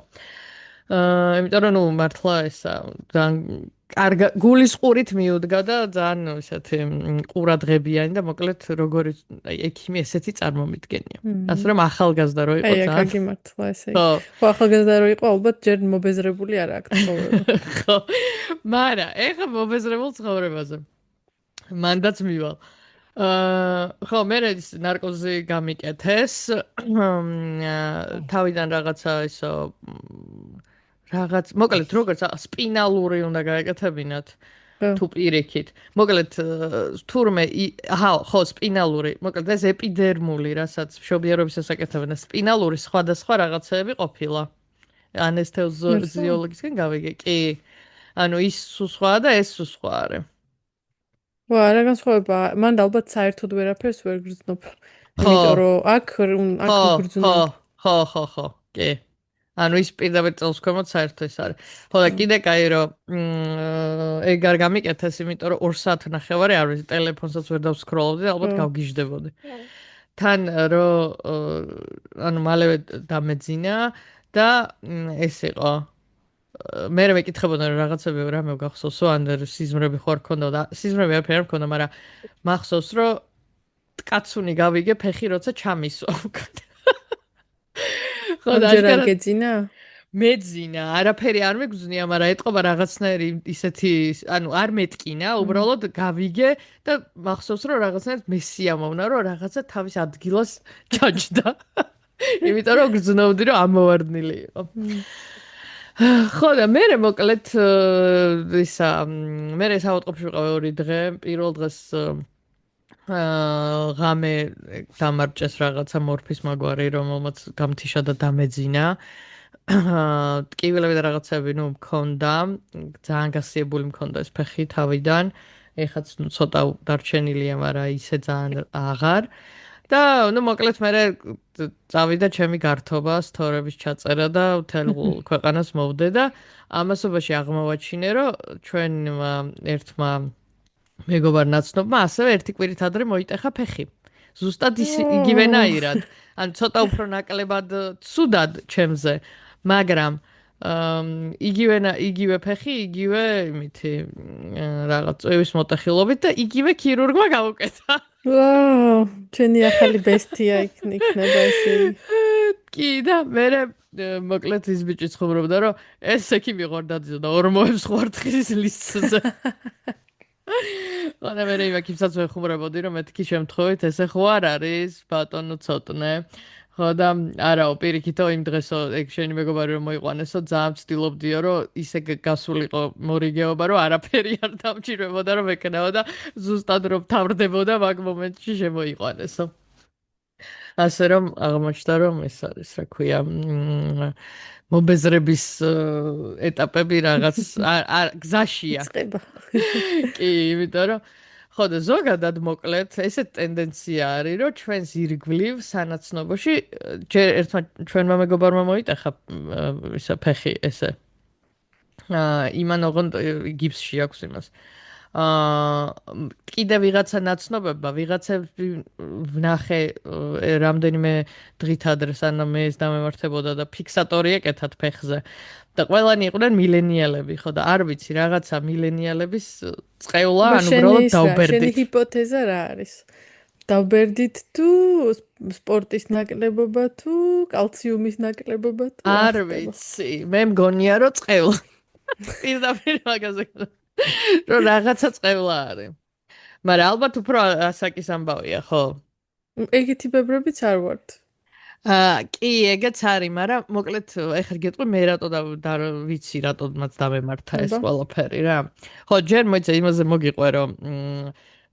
იმიტომ რომ ნუ მართლა ესა ძალიან კარგი გულის ყურით მიუდგა და ძალიან ისეთი ყურადღებიანი და მოკლედ როგორი ექიმი ესეთი წარმომიდგენია. ასე რომ ახალგაზრდა რო იყო ძალიან. კარგი მართლა ესე. ხო ახალგაზრდა რო იყო ალბათ ჯერ მობეზრებული არა აქ ცხოვრება. ხო. მაგრამ ეხა მობეზრებულ ცხოვრებაზე. მანდაც მივალ. ხო მე ნარკოზი გამიკეთეს. თავიდან რაღაცა ისო რაღაც მოკლედ როგორც სპინალური უნდა გაეკეთებინათ თუ პირიქით მოკლედ თურმე ხო სპინალური მოკლედ ეს ეპიდერმული რასაც მშობიარობისას აკეთებენ სპინალური სხვადასხვა რაღაცები ყოფილა ანესთეზიოლოგისგან გავიგე კი ანუ ის სხვა და ეს სხვა არის ვა რა განსხვავება მან ალბათ საერთოდ ვერაფერს ვერ გრძნობ იმიტომ რომ აქ გრძნობ ხო კი ანუ ის პირდაპირ წელს ქვემოთ საერთოდ ეს არის. ხო და კიდე კაი რომ ეგ არ გამიკეთეს, იმიტომ რომ 2 საათნახევარი არ ვიცი, ტელეფონსაც ვერ დავსკროლობდი და ალბათ გავგიჟდებოდი. თან რომ ანუ მალევე დამეძინა და ეს იყო მე მეკითხებოდნენ რომ რაღაცები რამე გახსოვსო ან სიზმრები ხო არ ქონდა და სიზმრები არაფერი არ ქონდა, მაგრამ მახსოვს რომ კაცუნი გავიგე ფეხი როცა ჩამისვა. ხო და ამჯერ არ გეძინა? მეძინა, არაფერი არ მეგზნია, მაგრამ ეთყობა რაღაცნაირი ისეთი, ანუ არ მეტკინა, უბრალოდ გავიგე და მახსოვს რომ რაღაცნაირად მესიამოვნა, რომ რაღაცა თავის ადგილას ჩაჯდა. იმიტომ რომ გრძნობდი რომ ამოვარდნილი იყო. ხო და მე მოკლედ ისა მე საავადმყოფოში ვიყავი 2 დღე, პირველ დღეს ღამე დამარჭეს რაღაცა მორფის მაგვარი, რომელმაც გამთიშა და დამეძინა. ტკივილები და რაღაცები ნუ მქონდა, ძალიან გასიებული მქონდა ეს ფეხი თავიდან. ეხაც ნუ ცოტა დარჩენილია, მაგრამ ისე ძალიან აღარ. და ნუ მოკლედ მე წავიდა ჩემი გართობა, სტორების ჩაწერა და მთელ ქვეყანას მოვდე და ამასობაში აღმოვაჩინე, რომ ჩვენმა ერთმა მეგობარ ნაცნობმა ასევე ერთი კვირით ადრე მოიტეხა ფეხი. ზუსტად იგივენაირად. ან ცოტა უფრო ნაკლებად ცუდად ჩემზე, მაგრამ იგივე ფეხი, იგივე იმითი რაღაც წვევის მოტეხილობით და იგივე ქირურგმა გავუკეთა. ვაუ, ჩვენი ახალი ბესტია იქნება ესე. კი და მე მოკლედ ის ბიჭი ცხოვრობდა, რომ ეს ექიმი ღორდაძე და ორმოებს ხვარტხის ლისტზე. ხოდა მე იმაკიცაც ვეხუმრებოდი, რომ მეთქი შემთხვევით ესე ხო არ არის, ბატონო ცოტნე. ხო და არაო პირიქითო იმ დღესო ეგ შენი მეგობარი რომ მოიყვანესო ძალიან ვცდილობდიო რომ ისე გასულიყო მორიგეობა რომ არაფერი არ დამჭირებოდა რომ ეკნაო და ზუსტად რომ თავრდებოდა მაგ მომენტში შემოიყვანესო. ასე რომ აღმოჩნდა რომ ეს არის რა ქვია მობეზრების ეტაპები რაღაც გზაშია. კი, იმიტომ რომ ხო და ზოგადად მოკლედ ესე ტენდენცია არის რომ ჩვენს ირგვლივ სანაცნობოში ერთმა ჩვენმა მეგობარმა მოიტეხა ისა ფეხი ესე იმან ოღონდ გიფსში აქვს იმას კიდე ვიღაცა ნაცნობებმა ვიღაცები ვნახე რამდენიმე დღით ადრე სანამ ეს დამემართებოდა და ფიქსატორი ეკეთათ ფეხზე და ყველანი იყვნენ მილენიალები ხო და არ ვიცი რაღაცა მილენიალების წყევლა ანუ უბრალოდ დავბერდით. შენი ჰიპოთეზა რა არის? დავბერდით თუ სპორტის ნაკლებობა თუ კალციუმის ნაკლებობა თუ არ ვიცი მე მგონია რომ წყევლა. პირდაპირ მაგაზე რომ რაღაცა წყევლა არის. მაგრამ ალბათ უფრო ასაკის ამბავია, ხო? ეგეთი ბებრებიც არ ვართ. კი, ეგეც არის, მაგრამ მოკლედ ეხლა გეტყვი მე რატო ვიცი რატო მათ დამემართა ეს ყველაფერი რა. ხო, ჯერ მოიცა იმაზე მოგიყვე რომ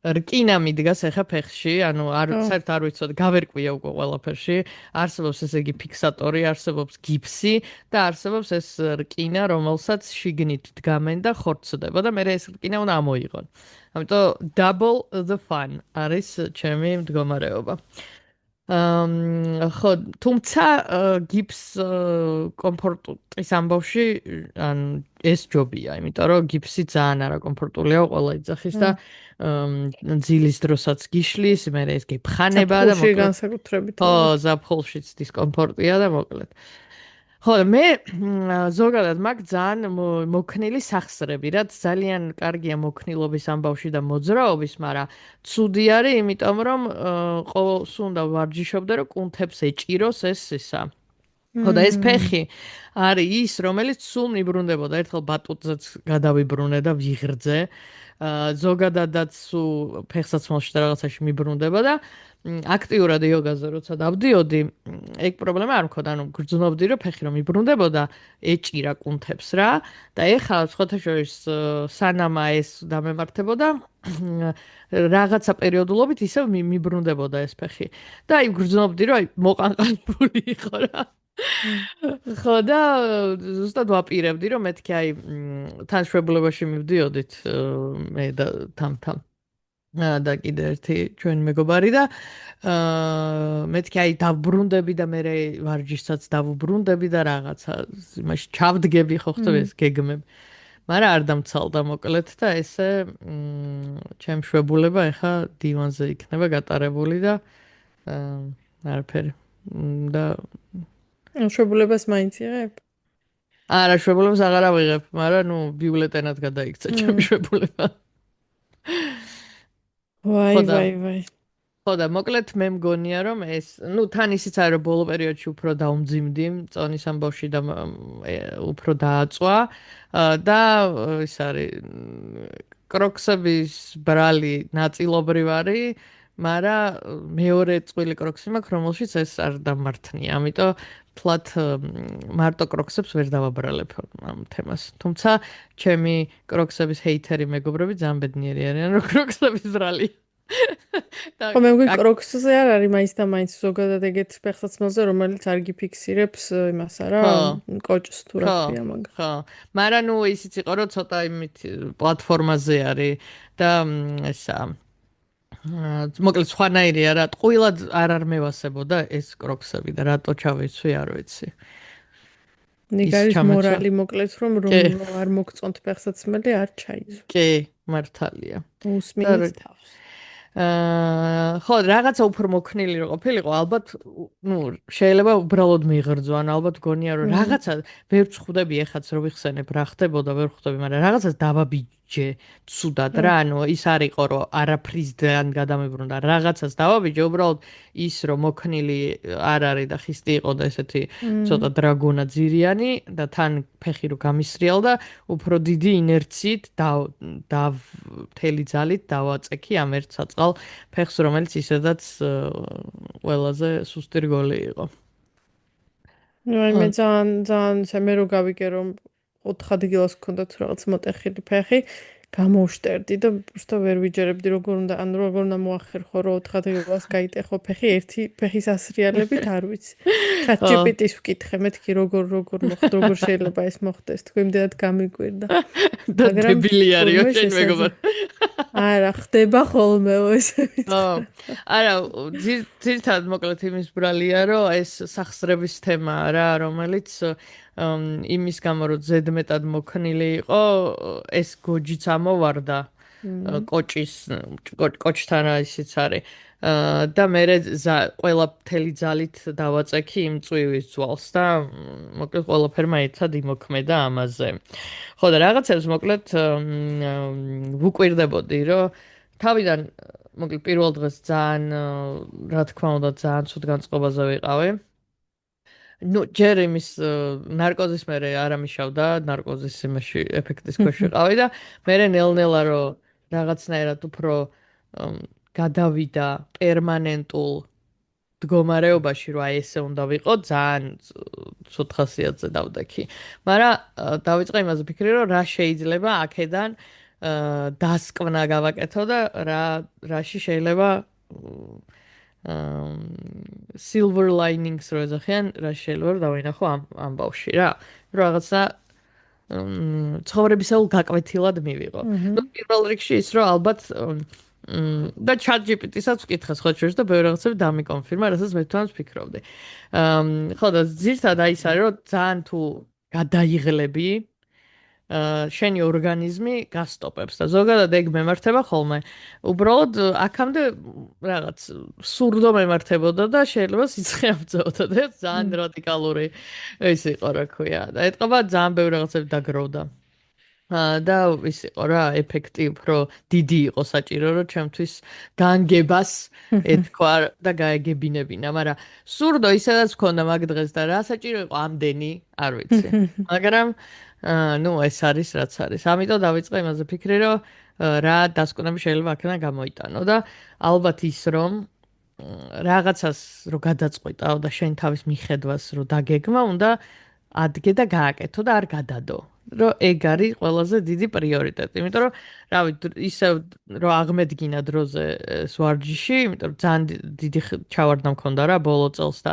რკინა მიდგას ეხა ფეხში, ანუ საერთოდ არ ვიცოდი, გავერკვია უკვე ყველაფერში. არსებობს ესე იგი ფიქსატორი, არსებობს გიფსი და არსებობს ეს რკინა, რომელსაც შიგნით დგამენ და ხორცდება და მე ეს რკინა უნდა ამოიღონ. ამიტომ double the fun არის ჩემი მდგომარეობა. ხო, თუმცა გიფს კომფორტის ამბავში ან ეს ჯობია, იმიტომ რომ გიფსი ძალიან არაკომფორტულია ყველა იძახის და ძილის დროსაც გიშლის, მე ეს გეფხანება და მოკლედ განსაკუთრებით. ხო, ზაფხულშიც დისკომფორტია და მოკლედ. ხო, მე ზოგადად მაგ ძალიან მოქნილი სახსრები, რაც ძალიან კარგია მოქნილობის ამბავში და მოძრაობის, მაგრამ ცუდი არის, იმიტომ რომ ყოველს უნდა ვარჯიშობდე, რომ კუნთებს ეჭიროს ეს ისა. ხო და ეს ფეხი არის ის, რომელიც სულ მიბრუნდებოდა, ერთხელ ბატუტზეც გადავიბრუნე და ვიღრძე. ზოგადადაც სულ ფეხსაცმელში და რაღაცაში მიბრუნდება და აქტიურად იოგაზე როცა დავდიოდი, ეგ პრობლემა არ მქონდა, ანუ გრძნობდი რომ ფეხი რომ მიბრუნდებოდა, ეჭირა კუნთებს რა და ეხლა სხვათაშორის სანამა ეს დამემართებოდა რაღაცა პერიოდულობით ისევ მიბრუნდებოდა ეს ფეხი და აი გრძნობდი რომ აი მოყანყებული იყო რა. ხო და ზუსტად ვაპირებდი რომ მეთქი აი თანშრომლებაში მივდიოდით მე და თამთან და კიდე ერთი ჩვენი მეგობარი და მეთქი აი დავბრუნდები და მე ვარჯიშსაც დავუბრუნდები და რაღაცა იმაში ჩავდგები ხო ხდება ეს გეგმები მაგრამ არ დამცალდა მოკლედ და ესე ჩემ შვებულება ეხა დივანზე იქნება გატარებული და არაფერი და შვებულებას მაინც იღებ? არა, შვებულებას აღარ ავიღებ, მაგრამ ნუ ბიულეტენად გადაიქცა ჩემი შვებულება. ვაი. ხო და მოკლედ მე მგონია რომ ეს ნუ თან ისიც არის რომ ბოლო პერიოდში უფრო დაუმძიმდი წონის ამბავში და უფრო დააწვა და ის არის კროქსების ბრალი ნაწილობრივ არის მაგრამ მეორე წყვილი კროქსი მაქვს რომელშიც ეს არ დამართნია ამიტომ თლათ მარტო კროქსებს ვერ დავაბრალებ ამ თემას თუმცა ჩემი კროქსების ჰეითერი მეგობრები ძალიან ბედნიერი არიან რომ კროქსების ბრალი ხო მე მგონი კროქსზე არ არის მაინც და маინც ზოგადად ეგეთ ფეხსაცმელზე რომელიც არ გიფიქსირებს იმას არა კოჭს თუ რა ქვია მაგ ხო მაგრამ ნუ ისიც იყო რომ ცოტა იმით პლატფორმაზე არის და ესა მოკლედ სხვანაირი არა ტყუილად არ მევასებოდა ეს კროქსები და რატო ჩავიცვი არ ვიცი ნიგარის მორალი მოკლედ რომ არ მოგწონთ ფეხსაცმელი არ ჩაიცვა კი მართალია უსმინეთ თავს ხო რაღაცა უფრო მოქნილი რო ყოფილიყო ალბათ ნუ შეიძლება უბრალოდ მიიღრძო ან ალბათ გონია რომ რაღაცა ვერ ვხვდები ეხაც რო ვიხსენებ რა ხდებოდა ვერ ვხვდები მაგრამ რაღაცას დავაბიჯე ცუდად რა ანუ ის არისო რომ არაფრისდან გადამებრუნდა რაღაცას დავაბიჯე უბრალოდ ის რომ მოქნილი არ არის და ხისტი იყო და ესეთი ცოტა დრაგუნა ძირიანი და თან ფეხი რო გამისრიალ და უფრო დიდი ინერციით და მთელი ძალით დავაწექი ამ ერთ საწყალ ფეხს რომელიც ისედაც ყველაზე სუსტი რგოლი იყო. აი მე ძალიან მე რო გავიგე რომ 4 ადგილას გქონდა თუ რაღაც მოტეხილი ფეხი გამოვშტერდი და просто ვერ ვიჯერებდი როგორ უნდა ან როგორ უნდა მოახერხო რომ 4 ადგილას გაიტეხო ფეხი ერთი ფეხის ასრიალებით არ ვიცი. ChatGPT-ს ვკითხე მეთქი როგორ მოხდა როგორ შეიძლება ეს მოხდეს თქვი იმდენად გამიკვირდა. მაგრამ დებილი არისო შენ მეგობარ. არა ხდება ხოლმე ესე. არა ძირთად მოკლედ იმის ბრალია რომ ეს სახსრების თემაა რა რომელიც იმის გამო რომ ზედმეტად მოქნილი იყო ეს გოჯიც ამოვარდა კოჭთან ისიც არის და მე ყველა მთელი ძალით დავაწექი იმ წვივის ძვალს და მოკლედ ყველაფერმა ერთად იმოქმედა ამაზე. ხო და რაღაცებს მოკლედ ვუკვირდებოდი რომ თავიდან მოკლედ პირველ დღეს ძალიან რა თქმა უნდა ძალიან ცუდ განწყობაზე ვიყავი. ნუ ჯერ იმის ნარკოზის მერე არ ამიშავდა ნარკოზის იმაში ეფექტის ქვეშ ვიყავი და მერე ნელ-ნელა რომ რაღაცნაირად უფრო გადავიდა პერმანენტულ მდგომარეობაში რომ აი ესე უნდა ვიყო ძალიან ცუდ ხასიათზე დავდექი. მაგრამ დავიწყე იმაზე ფიქრი რომ რა შეიძლება აქედან დასკვნა გავაკეთო და რაში შეიძლება silver linings რო ეძახიან რა შეიძლება რომ დავინახო ამ ბავში რა რაღაცა ცხოვრებისეულ გაკვეთილად მივიღო. ნუ პირველ რიგში ის რომ ალბათ და ChatGPT-საც ვკითხეს ხო შეიძლება და ბევრი რაღაცები დამიკონფირმა, რასაც მე თვითონ ვფიქრობდი. ხო და ზირთად აი ეს არის რომ ძალიან თუ გადაიღლები შენი ორგანიზმი გასტოპებს და ზოგადად ეგ მემართება ხოლმე. უბრალოდ აქამდე რაღაც სურდო მემართებოდა და შეიძლება სიცხე ამწევოდა და ძალიან რადიკალური ის იყო რა ქვია. და ეთყობა ძალიან ბევრი რაღაცები დაგროვდა. და ის იყო რა ეფექტი უფრო დიდი იყო საჭირო რომ ჩემთვის განგებას ეთქვა და გაეგებინებინა, მაგრამ სურდო ისედაც მქონდა მაგ დღეს და რა საჭირო იყო ამდენი, არ ვიცი. მაგრამ ნუ ეს არის რაც არის. ამიტომ დავიწყე იმაზე ფიქრი რომ რა დასკვნები შეიძლება აქედან გამოიტანო და ალბათ ის რომ რაღაცას რო გადაწყვიტავ და შენ თავის მიხედვას რო დაგეგმა, უნდა ადგე და გააკეთო და არ გადადო. რომ ეგ არის ყველაზე დიდი პრიორიტეტი. იმიტომ რომ რავი ისე რომ აღმედგინა დროზე ეს ვარჯიში, იმიტომ რომ ძალიან დიდი ჩავარდა მქონდა რა ბოლო წელს და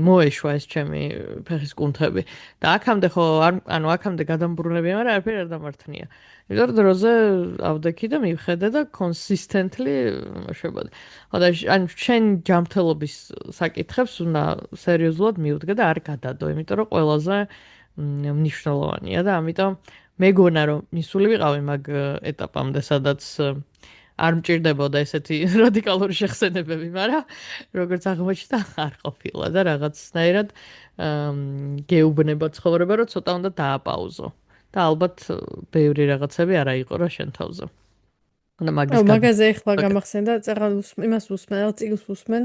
მოეშვა ეს ჩემი ფეხის კუნთები. და აქამდე ხო ანუ აქამდე გადამბრუნებია, მაგრამ არაფერი არ დამართნია. იმიტომ რომ დროზე ავდექი და მივხედე და კონსისტენტლი მოშებოდი. ხო და ანუ შენ ჯანმრთელობის საკითხებს უნდა სერიოზულად მიუდგე და არ გადადო, იმიტომ რომ ყველაზე მნიშვნელოვანია და ამიტომ მეგონა რომ მისული ვიყავი მაგ ეტაპამდე სადაც არ მჭირდებოდა ესეთი რადიკალური შეხსენებები, მაგრამ როგორც აღმოჩნდა, არ ყოფილა და რაღაცნაირად გეუბნება ცხოვრება, რომ ცოტა უნდა დააპაუზო. და ალბათ ბევრი რაღაცები არ აიყო რა შენ თავზე. და მაგაზე ახლა გამახსენდა, წერა იმას უსმენ, წიგნს უსმენ.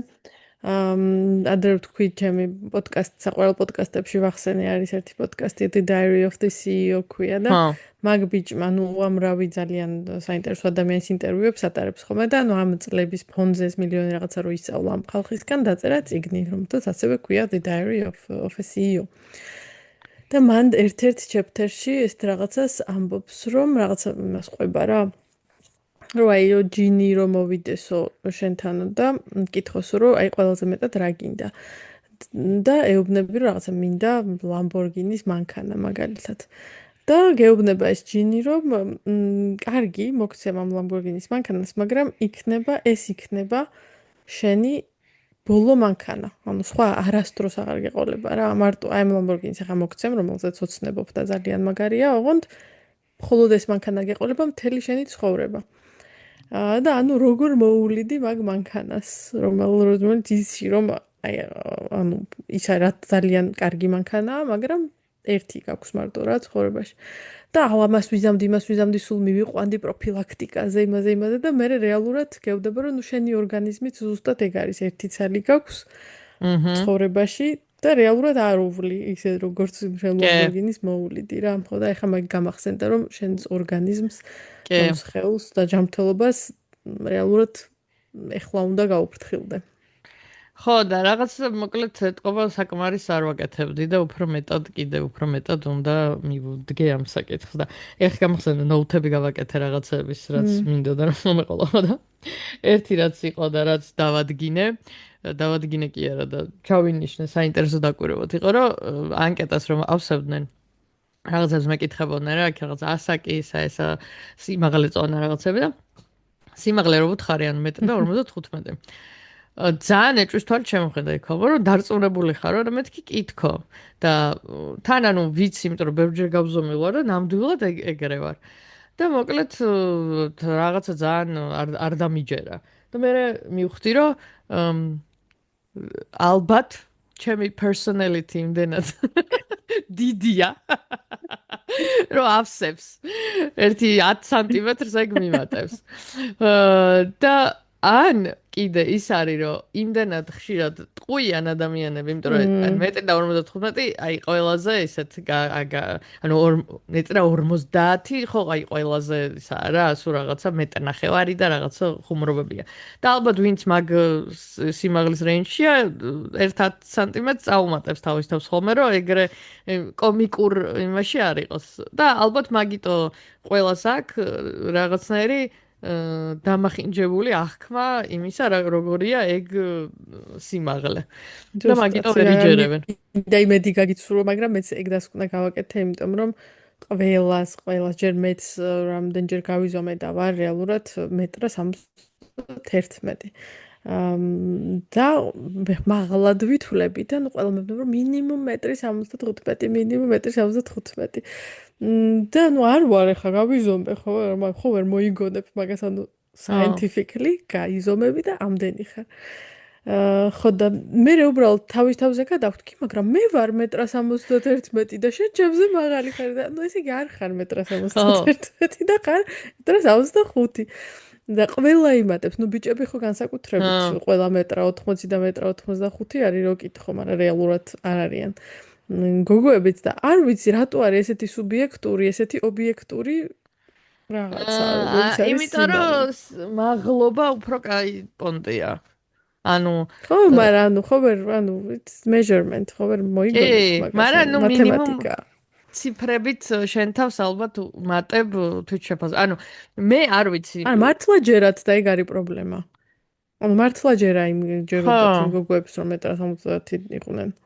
ადრე ვთქვი, ჩემი პოდკასტ, საყვარელ პოდკასტებში ვახსენე, არის ერთი პოდკასტი The Diary of the CEO ქვია და მაგ ბიჭმა, უამრავი ძალიან საინტერესო ადამიანის ინტერვიუებს ატარებს ხოლმე და ამ წლების ფონზე ეს მილიონი რაღაცა რო ისწავლა ამ ხალხისგან დაწერა წიგნი, რომელთაც ასევე ქვია The Diary of a CEO. და მან ერთ-ერთ ჩეპტერში ეს რაღაცას ამბობს, რომ რაღაცა იმას ყვება რა. რომ აი ჯინი რომ მოვიდესო შენთანო და მკითხოსო რომ აი ყველაზე მეტად რა გინდა და ეუბნები რომ რაღაცა მინდა ლამბორგინის მანქანა მაგალითად და გეუბნება ეს ჯინი რომ კარგი მოგცემ ამ ლამბორგინის მანქანას მაგრამ ეს იქნება შენი ბოლო მანქანა ანუ სხვა არასდროს აღარ გეყოლება რა მარტო აი ამ ლამბორგინის ახლა მოგცემ რომელზეც ოცნებობ და ძალიან მაგარია ოღონდ მხოლოდ ეს მანქანა გეყოლება მთელი შენი ცხოვრება და ანუ როგორ მოუვლიდი მაგ მანქანას რომელიც იცი რომ აი ანუ ის რა ძალიან კარგი მანქანაა მაგრამ ერთი გაქვს მარტო რა ცხოვრებაში და ამას ვიზამდი სულ მივიყვანდი პროფილაქტიკაზე იმაზე და მე რეალურად გეუბნება რომ ნუ შენი ორგანიზმით ზუსტად ეგ არის ერთი ცალი გაქვს ცხოვრებაში და რეალურად არ უვლი ისე როგორც შენლოგინის მოუვლიდი რა ხო და ეხლა მაგ გამახსენდა რომ შენს ორგანიზმს სხეულს და ჯანმრთელობას რეალურად ეხლა უნდა გაუფრთხილდე. ხო და რაღაც მოკლედ ეთყობა საკმარის არ ვაკეთებდი და უფრო მეტად უნდა მივუდგე ამ საკითხს და ეხლა გამახსენდა ნოუთები გავაკეთე რაღაცების რაც მინდოდა რომ მომეყოლა და ერთი რაც იყო და რაც დავადგინე კი არა და ჩავინიშნე საინტერესო დაკვირვებად იყო რომ ანკეტას რომ ავსებდნენ რაღაცებს მეკითხებოდნენ რა რაღაც ასაკისა ესა სიმაღლე წონა რაღაცები და სიმაღლე რო ვუთხარი ანუ მეტი და 55 ძალიან ეჭვის თვალ შემოხედა იქ ხო რომ დარწმუნებული ხარო და მეთქი კითხო და თან ანუ ვიცი იმიტომ რომ ბევრჯერ გავზომილ ვარ და ნამდვილად ეგრე ვარ და მოკლედ რაღაცა ძალიან არ დამიჯერა და მე მივხვდი რომ ალბათ ჩემი personality იმდენად დიდია რომ ავსებს ერთი 10 სანტიმეტრს ეგ მიმატებს და ან კიდე ის არის რომ იმდენად ხშირად ტყუიან ადამიანები იმიტომ რომ მეტი და 55 აი ყველაზე ესეთ ანუ მეტი და 50 ხო აი ყველაზე ისა რა სულ რაღაცა მეტნახევარი და რაღაცა ხუმრობებია და ალბათ ვინც მაგ სიმაღლის რეინჯშია 1 სანტიმეტრს წაუმატებს თავის თავს ხოლმე რომ ეგრე კომიკურ იმაში არ იყოს და ალბათ მაგიტო ყველას აქვს რაღაცნაირი დამახინჯებული აღქმა იმისა როგორია ეგ სიმაღლე და მაგიტო ვერ იჯერებენ და იმედი გაგიცურო მაგრამ მეც ეგ დასკვნა გავაკეთე იმიტომ რომ ყველას ჯერ მეც რამდენჯერ გავიზომე და ვარ რეალურად 1.71 და მაღლად ვითვლები და ნუ ყველა მებნა რომ მინიმუმ 1.75 მინიმუმ 1.75 და ნუ არ ვარ ახლა გავიზომე ხო ვერ მოიგონებ მაგას ანუ scientifically გაიზომები და ამდენი ხარ ხო და მე უბრალოდ თავზე გადავთქი მაგრამ მე ვარ 1.71 და შენ ჩემზე მაღალი ხარ და ნუ ესე იგი არ ხარ 1.71 და ხარ 1.65 და ყველა იმატებს ნუ ბიჭები ხო განსაკუთრებით ყველა 1.80 და 1.85 არის რო კითხო მაგრამ რეალურად არ არიან გოგოებიც და არ ვიცი რატო არის ესეთი სუბიექტური, ესეთი ობიექტური რაღაცა, როგორც არის. იმიტომ რომ მაღლობა უფრო კაი პონტია. ანუ ხო, მაგრამ ანუ it's measurement, ხო ვერ მოიგონებს მაგას. მაგრამ ნუ მინიმუმ ციფრებით შენ თავს ალბათ მატებ თვითშეფას. ანუ მე არ ვიცი. ან მართლა ჯერათ და ეგ არის პრობლემა. ანუ მართლა ჯერა იმ ჯეროდათ იმ გოგოებს რომ 1.70 იყვნენ.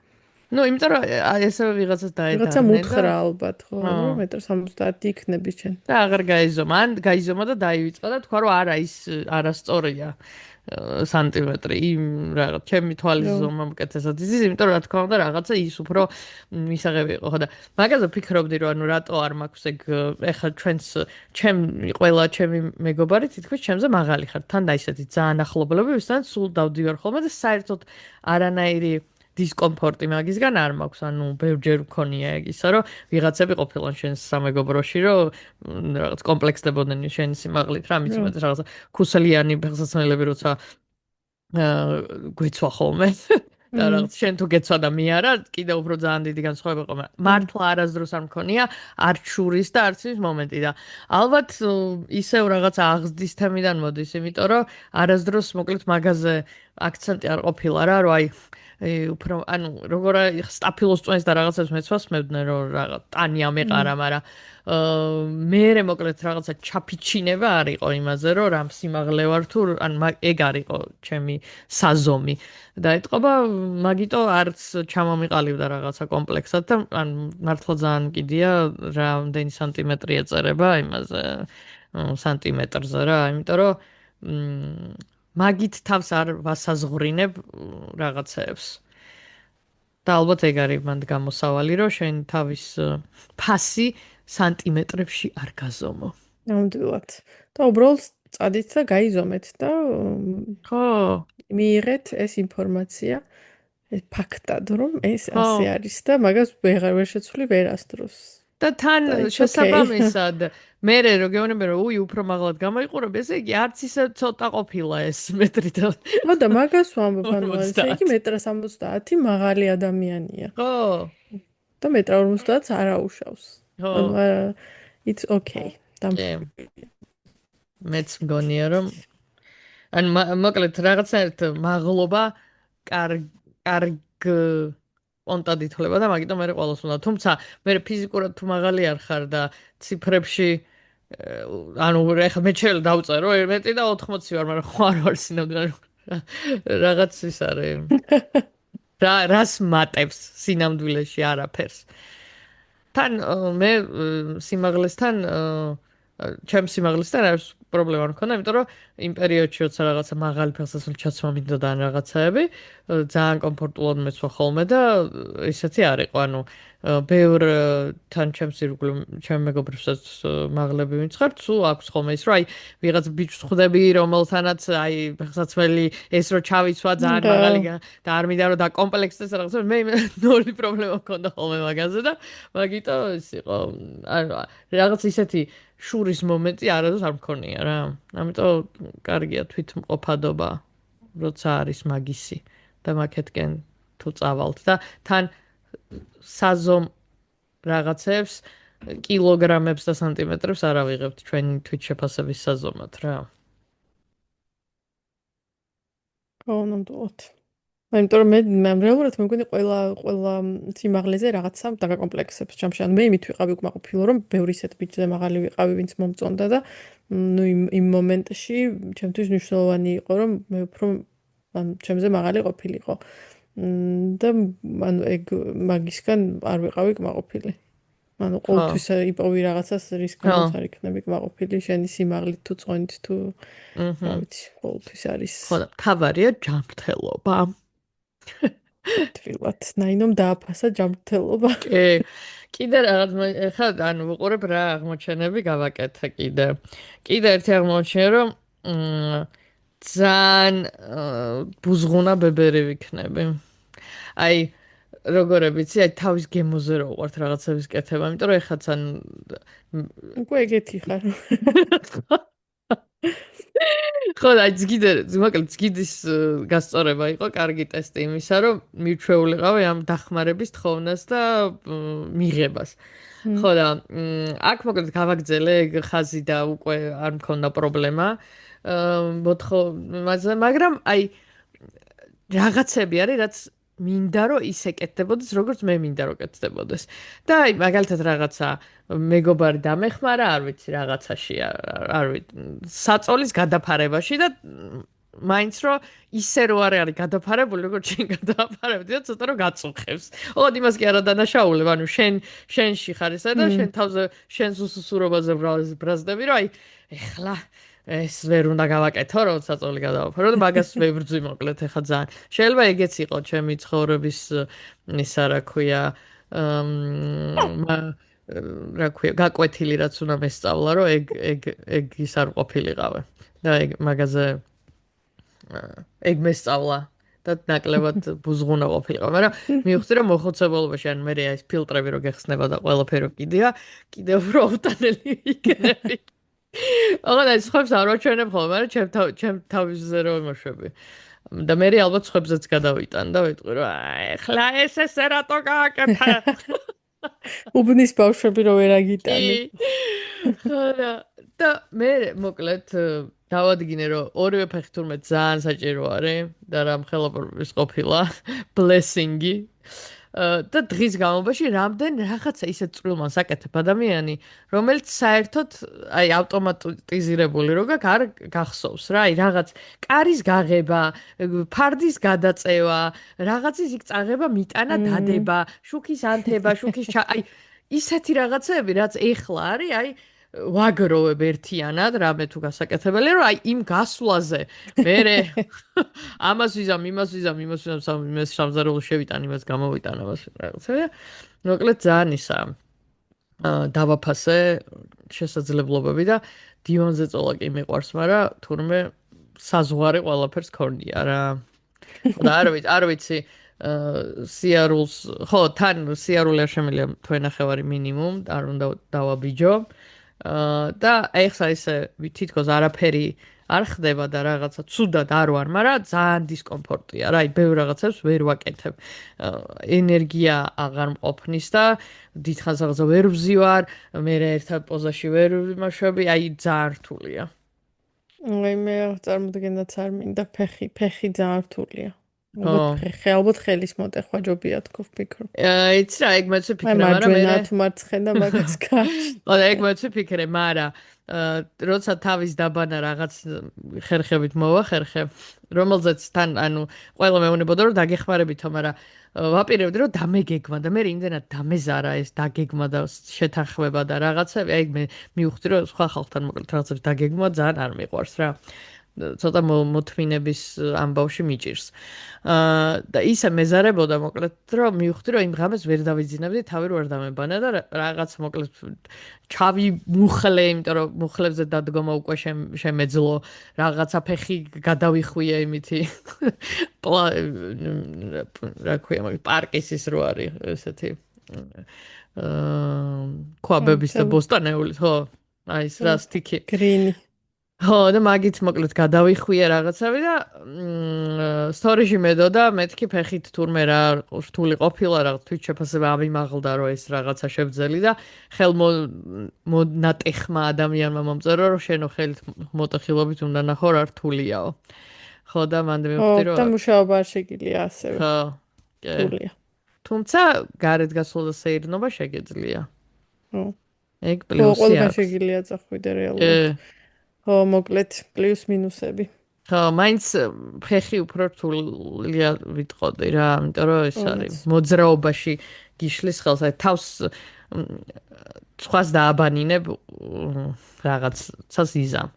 ნუ იმიტომ რომ ესევე ვიღაცას ვიღაცა დაედარნენ მუთხრა ალბათ, ხო, რომ 1.70 იქნები შენ. და აღარ გაიზომა, ან გაიზომა და დაივიწყა და თქვა რომ არა ის არასწორია სანტიმეტრი იმ რაღაც ჩემი თვალის ზომა მკეთესად იზის, იმიტომ რომ რა თქმა უნდა რაღაცა ის უფრო მისაღები იყო, ხო და მაგაზე ვფიქრობდი რომ ანუ რატო არ მაქვს ეგ ეხლა ჩვენს ყველა ჩემი მეგობარი თითქოს ჩემზე მაღალი ხარ, თან და ისეთი ძალიან ახლობლები, ვისთან სულ დავდივარ ხოლმე და საერთოდ არანაირი დისკომფორტი მაგისგან არ მაქვს, ანუ ბევრჯერ მქონია ეგ ისა, რომ ვიღაცები ყოფილან შენს სამეგობროში, რომ რაღაც კომპლექსდებოდნენ შენი სიმაღლით, რა მიცი მეტყვი რაღაცა ქუსლიანი ფეხსაცმელები როცა გვეცვა ხოლმე და რაღაც შენ თუ გეცვა და მე არა, კიდევ უფრო ძალიან დიდი განსხვავება იყო, მაგრამ მართლა არასდროს არ მქონია არც შურის და არც ის მომენტი და ალბათ ისევ რაღაც აღზრდის თემიდან მოდის, იმიტომ რომ არასდროს მოკლედ მაგაზე აქცენტი არ ყოფილა რა, რომ აი უფრო ანუ როგორ სტაფილოს წვენს და რაღაცებს მეცვას მევდნენ რომ რაღაც ტანი ამეყარა, მაგრამ მე მოკლედ რაღაცა ჩაფიჩინება არ იყო იმაზე რომ რამ სიმაღლე ვარ თუ ან ეგ არ იყო ჩემი საზომი და ეთყობა მაგიტო არც ჩამომიყალიბდა რაღაცა კომპლექსად და ან მართლა ძალიან კიდია რამდენი სანტიმეტრი ეწერება იმაზე სანტიმეტრზე რა, იმიტომ რომ მაგით თავს არ ვასაზღვრინებ რაღაცეებს. და ალბათ ეგ არის მანდ გამოსავალი, რომ შენ თავის ფასი სანტიმეტრებში არ გაზომო. ნამდვილად. და უბრალოდ წადით და გაიზომეთ და ხო, მიიღეთ ეს ინფორმაცია, ეს ფაქტად, რომ ეს ასე არის და მაგას ვეღარ ვერ შეცვლი ვერასდროს. და თან შესაბამისად მე რო გეუბნები რომ უფრო მაღლად გამოიყურებ, ესე იგი არც ისე ცოტა ყოფილა ეს მეტრი და ხო და მაგას ვამბობ, ანუ ესე იგი 1.70 მაღალი ადამიანია. ხო. და 1.50 არაუშავს. ხო. ანუ it's okay. მეც მგონია რომ ან მოკლედ რაღაცნაირად მაღლობა კარგ პონტად ითვლება და მაგიტომ მე ყოველს უნდა. თუმცა მე ფიზიკურად თუ მაღალი არ ხარ და ციფრებში ანუ ეხლა მე შეიძლება დავწერო 11 და 80 ვარ, მაგრამ ხო არ ვარ სინამდვილე რაღაც ის არის. რას მატებს სინამდვილეში არაფერს. თან მე სიმაღლესთან ჩემ სიმაღლესთან არის პრობლემა არ მქონდა, იმიტომ რომ იმ პერიოდში როცა რაღაცა მაღალი ფეხსაცმელი ჩაცმა მინდოდა ან რაღაცაები, ძალიან კომფორტულად მეცვა ხოლმე და ისეთი არ იყო, ანუ ბევრ თან ჩემს ირგვლივ ჩემ მეგობრებსაც მაღლები ვინცხართ, სულ აქვს ხოლმე ის, რომ აი ვიღაც ბიჭს ხვდები, რომელთანაც აი ფეხსაცმელი ეს რო ჩავიცვა ძალიან მაღალი და არ მინდა რომ დაკომპლექსდეს რაღაცა, მე ნული პრობლემა მქონდა ხოლმე მაგაზე და მაგიტო ის იყო, ანუ რაღაც ისეთი შურის მომენტი არასდროს არ მქონია რა. ამიტომ კარგია თვითმყოფადობა, როცა არის მაგისი და მაკეთკენ თუ წავალთ და თან საზომ რაღაცებს კილოგრამებს და სანტიმეტრებს არ ავიღებთ ჩვენი თვითშეფასების საზომად რა. ხო, ნამდვილად. იმიტომ რომ მე რეალურად მეგონი ყველა სიმაღლეზე რაღაცა დაგაკომპლექსებს ჩამში. ანუ მე იმით ვიყავი უკმაყოფილო, რომ ბევრი ისეთ ბიჭზე მაღალი ვიყავი, ვინც მომწონდა და ნუ იმ მომენტში ჩემთვის მნიშვნელოვანი იყო, რომ მე უფრო ჩემზე მაღალი ყოფილიყო. და ანუ ეგ მაგისგან არ ვიყავი კმაყოფილი. ანუ ყოველთვის იპოვი რაღაცას რის გამოც არ იქნები კმაყოფილი, შენი სიმაღლით თუ წონით თუ რა ვიცი, ყოველთვის არის. ხო და თავარია ჯანმრთელობა. თვითონ ნაინომ დააფასა ჯანმრთელობა. კიდე რაღაც ხა ანუ ვუყურებ რა აღმოჩენები გავაკეთე კიდე. კიდე ერთი აღმოჩენია რომ ძალიან ბუზღუნა ბებერი ვიქნები. აი როგორები იცი, აი თავის გემოზე რო ვყავთ რაღაცების კეთება, იმიტომ რომ ეხლა ძალიან უკვე ეგეთი ხარ. ხო და მოკლედ ზგიდის გასწორება იყო კარგი ტესტი იმისა, რომ მირჩეულიყავი ამ დახმარების თხოვნას და მიღებას. ხო და აქ მოკლედ გავაგზელე ეგ ხაზი და უკვე არ მქონდა პრობლემა. მაგრამ აი რაღაცები არის, რაც მინდა რომ ის ეკეთდებოდეს, როგორც მე მინდა რომ ეკეთდებოდეს. და აი მაგალითად რაღაცა მეგობარი დამეხმარა, არ ვიცი, რაღაცაში, არ ვიცი, საწოლის გადაფარებაში და მაინც რომ ისე რო არ არის გადაფარებული, როგორც შენ გადაფარებდი და ცოტა რომ გაწუხებს. ოღონდ იმას კი არა დანაშაულებ, ანუ შენში ხარ ესა და შენ თავზე შენს უსუსურობაზე ბრაზდები, რომ აი ეხლა ეს ვერ უნდა გავაკეთო, რომ საწოლი გადავაფარო და მაგას ვებრძვი მოკლედ ეხა ძალიან. შეიძლება ეგეც იყო ჩემი ცხოვრების ისა რა ქვია რა ქვია გაკვეთილი რაც უნდა მესწავლა, რომ ეგ ის არ ყოფილიყავე. და ეგ მაგაზე ეგ მესწავლა და ნაკლებად ბუზღუნა ყოფილიყავ, მაგრამ მივხვდი რომ მოხუცებულობაში ან მე ეს ფილტრები რო გეხსნება და ყველაფერი კიდევ უფრო უტანელი იქნები. ოღონდ ეს ხებს არ ვაჩვენებ ხოლმე, მაგრამ ჩემ თავისზე რო იმოშვები. და მე ალბათ ხებზეც გადავიტან და ვიტყვი რომ ეხლა ეს რატო გააკეთა? უბნის ბავშვები რო ვერ აგიტანი. და მე მოკლედ დავადგინე რომ ორივე ფეხი თურმე ძალიან საჭირო არის და რამხელაპარვის ყოფილა blessing-ი და დღის განმავლობაში რამდენ რაღაცა ისე წვრილმანს აკეთებ ადამიანი, რომელიც საერთოდ აი ავტომატიზირებული რო გაქვს არ გახსოვს რა, აი რაღაც კარის გაღება, ფარდის გადაწევა, რაღაცის იქ წაღება, მიტანა, დადება, შუქის ანთება, აი ისეთი რაღაცები, რაც ეხლა არის, აი ვაგროვებ ერთიანად, რამე თუ გასაკეთებელი, რომ აი იმ გასვლაზე მერე ამას ვიზამ, იმას სამზარეულო შევიტან, იმას გამოვიტან, ამას რაღაცა. მოკლედ ძალიან ისა დავაფასე შესაძლებლობები და დივანზე წოლა კი მიყვარს, მაგრამ თურმე საზღვარი ყველაფერს ქონია რა. და არ ვიცი სიარულს, ხო, თან სიარული არ შემიძლია თვენახევარი მინიმუმ, არ უნდა დავაბიჯო. და ეხლა ესე თითქოს არაფერი არ ხდება და რაღაცა ცუდად არ ვარ, მაგრამ ძალიან დისკომფორტია რა, აი ბევრ რაღაცებს ვერ ვაკეთებ. ენერგია აღარ მყოფნის და დიდხანს რაღაცა ვერ ვზივარ, მე ერთად პოზაში ვერ ვიმაშვები, აი ძალიან რთულია. აი მე წარმოდგენაც არ მინდა ფეხი ძალიან რთულია. ალბათ ხელის მოტეხვა ჯობია თქო ვფიქრობ. იცი რა, ეგ მეც ვფიქრე, მაგრამ მე თუ მარცხენა მაგას კარში. ეგ მეც ვფიქრე, მაგრამ როცა თავის დაბანა რაღაც ხერხებით მოვახერხე, რომელზეც თან ანუ ყველა მეუბნებოდა რომ დაგეხმარებითო, მაგრამ ვაპირებდი რომ დამეგეგმა და მე იმდენად დამეზარა ეს დაგეგმა და შეთანხმება და რაღაცები, აი მე მივხვდი რომ სხვა ხალხთან მოკლედ რაღაცებს დაგეგმა ძალიან არ მიყვარს რა. ცოტა მოთმინების ამბავში მიჭირს. და ისე მეზარებოდა მოკლედ რომ მივხვდი რომ იმ ღამეს ვერ დავიძინებდი, თავი რო არ დამებანა და რაღაც მოკლედ ჩავი მუხლე, იმიტომ რომ მუხლებზე დადგომა უკვე შემეძლო, რაღაცა ფეხი გადავიხვია იმითი რა ქვია მაგ პარკის ის რო არის ესეთი ქვაბების და ბოსტანეულის, ხო, აი ეს რა სტიკი გრინი. ხო, და მაგით მოკლედ გადავიხვია რაღაცები და სტორიში მედოდა, მეთქი ფეხით თურმე რა რთული ყოფილა, რაღაც თვით შეფასება ამიმაღლდა, რომ ეს რაღაცა შევძელი და ხელმონატეხმა ადამიანმა მომწერა, რომ შენო ხელით მოტეხილობით უნდა ნახო რა რთულიაო. ხო, და მანდ მივხვდი რომ და მუშაობა არ შეგიძლია ასევე. ხო, რთულია. თუმცა გარეთ გასვლა და სეირნობა შეგიძლია. ხო. ეგ პლუსია. ხო, ყველგან შეგიძლია წახვიდე რეალურად. ხო, მოკლედ პლუს მინუსები. ხო, მაინც ფეხი უფრო რთულია ვიტყოდი რა, იმიტომ რომ ეს არის მოძრაობაში გიშლის ხელს, აი თავს სხვას დააბანინებ რაღაცას იზამ.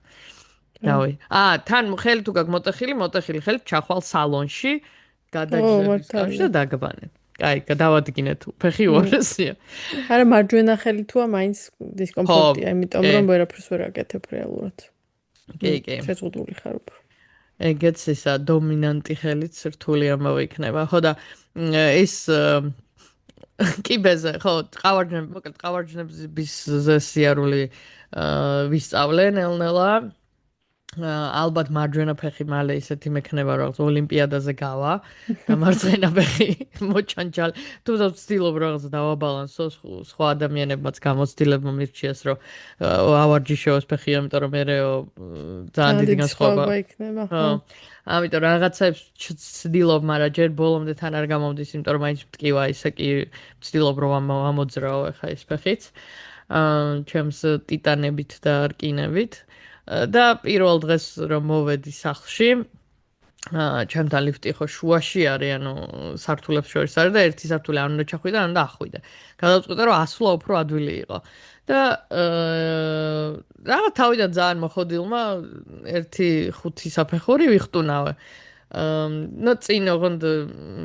რავი. თან ხელი თუ გაქვს მოტეხილი ხელი ჩახვალ სალონში, გადაგზავნე კავშირი და დაგბანე. აი, გადავადგინეთ, ფეხი უარესია. არა, მარჯვენა ხელი თუა მაინც დისკომფორტია, იმიტომ რომ ვერაფერს ვერ აკეთებ რეალურად. კი. შეზღუდული ხარ უფრო. ეგეც ისა დომინანტი ხელიც რთული ამბავი იქნება. ხო და ეს კიბეზე, ხო, ყავარჯნების სიარული ვისწავლე ნელ-ნელა. ალბათ მარჯვენა ფეხი მალე ისეთი მექნება რაღაც ოლიმპიადაზე გავა და მარცხენა ფეხი მოჩანჩალ თუ ვცდილობ რაღაცა დავაბალანსო სხვა ადამიანებმაც გამოცდილებმა მირჩიეს რომ ავარჯიშოს ფეხი ამიტომ რომ მეო ძალიან დიდი განსხვავება იქნება ხო ამიტომ რაღაცებს ვცდილობ მაგრამ ჯერ ბოლომდე თან არ გამომდის იმიტომ რომ მაინც მტკივა ისე კი ვცდილობ რომ ამოძრაო ახლა ეს ფეხიც ჩემს ტიტანებით და რკინებით და პირველ დღეს რომ მოვედი სახლში ჩემთან ლიფტი ხო შუაში არის, ანუ სართულებს შორის არის და ერთი სართული არ უნდა ჩახვიდე, არ უნდა ახვიდე. გადავწყვიტე რომ ასვლა უფრო ადვილი იყო. და რაღაც თავიდან ძალიან მოხოდილმა ერთი 5 საფეხური ვიხტუნავე. ნუ წინ ოღონდ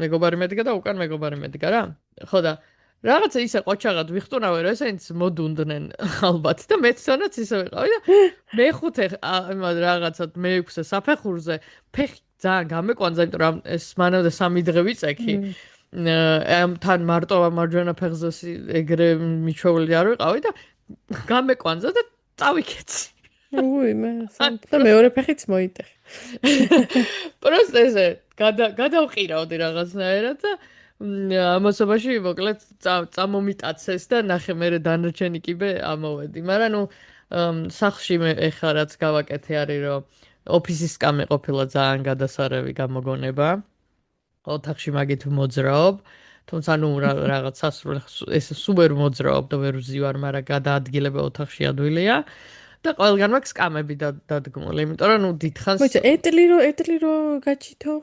მეგობარი მედგა და უკან მეგობარი მედგა რა. ხო და რაღაცა ისე ყოჩაღად ვიხტუნავე რომ ესენიც მოდუნდნენ ალბათ და მეც თვითონაც ისე ვიყავი და მეხუთე რაღაცა მეექვსე საფეხურზე ფეხი ძალიან გამეკვანძა, იმიტომ რომ ეს მანამდე 3 დღე ვიწექი. თან მარტო მარჯვენა ფეხზე ეგრე მიჩვეული არ ვიყავი და გამეკვანძა და წავიქეცი. უი მე და მეორე ფეხიც მოიტეხე. პროსტ ესე გადავყირავდი რაღაცნაირად და ამასობაში მოკლედ წამომიტაცეს და ნახე მე დანარჩენი კიბე ამოვედი. მაგრამ ნუ სახლში მე ეხლა რაც გავაკეთე არის რომ ოფისის კამე ყოფილა ძალიან გადასარევი გამოგონება. ოთახში მაგით მოძრაობ. თუმცა ნუ რაღაც სასურველი ეს სუპერ მოძრაობ და ვერ ვზივარ, მაგრამ გადაადგილება ოთახში ადვილია. და ყველგან მაქვს კამები დადგმული, იმიტომ რომ ნუ დიდხანს მოიცა ეტლი რო გაჩითო?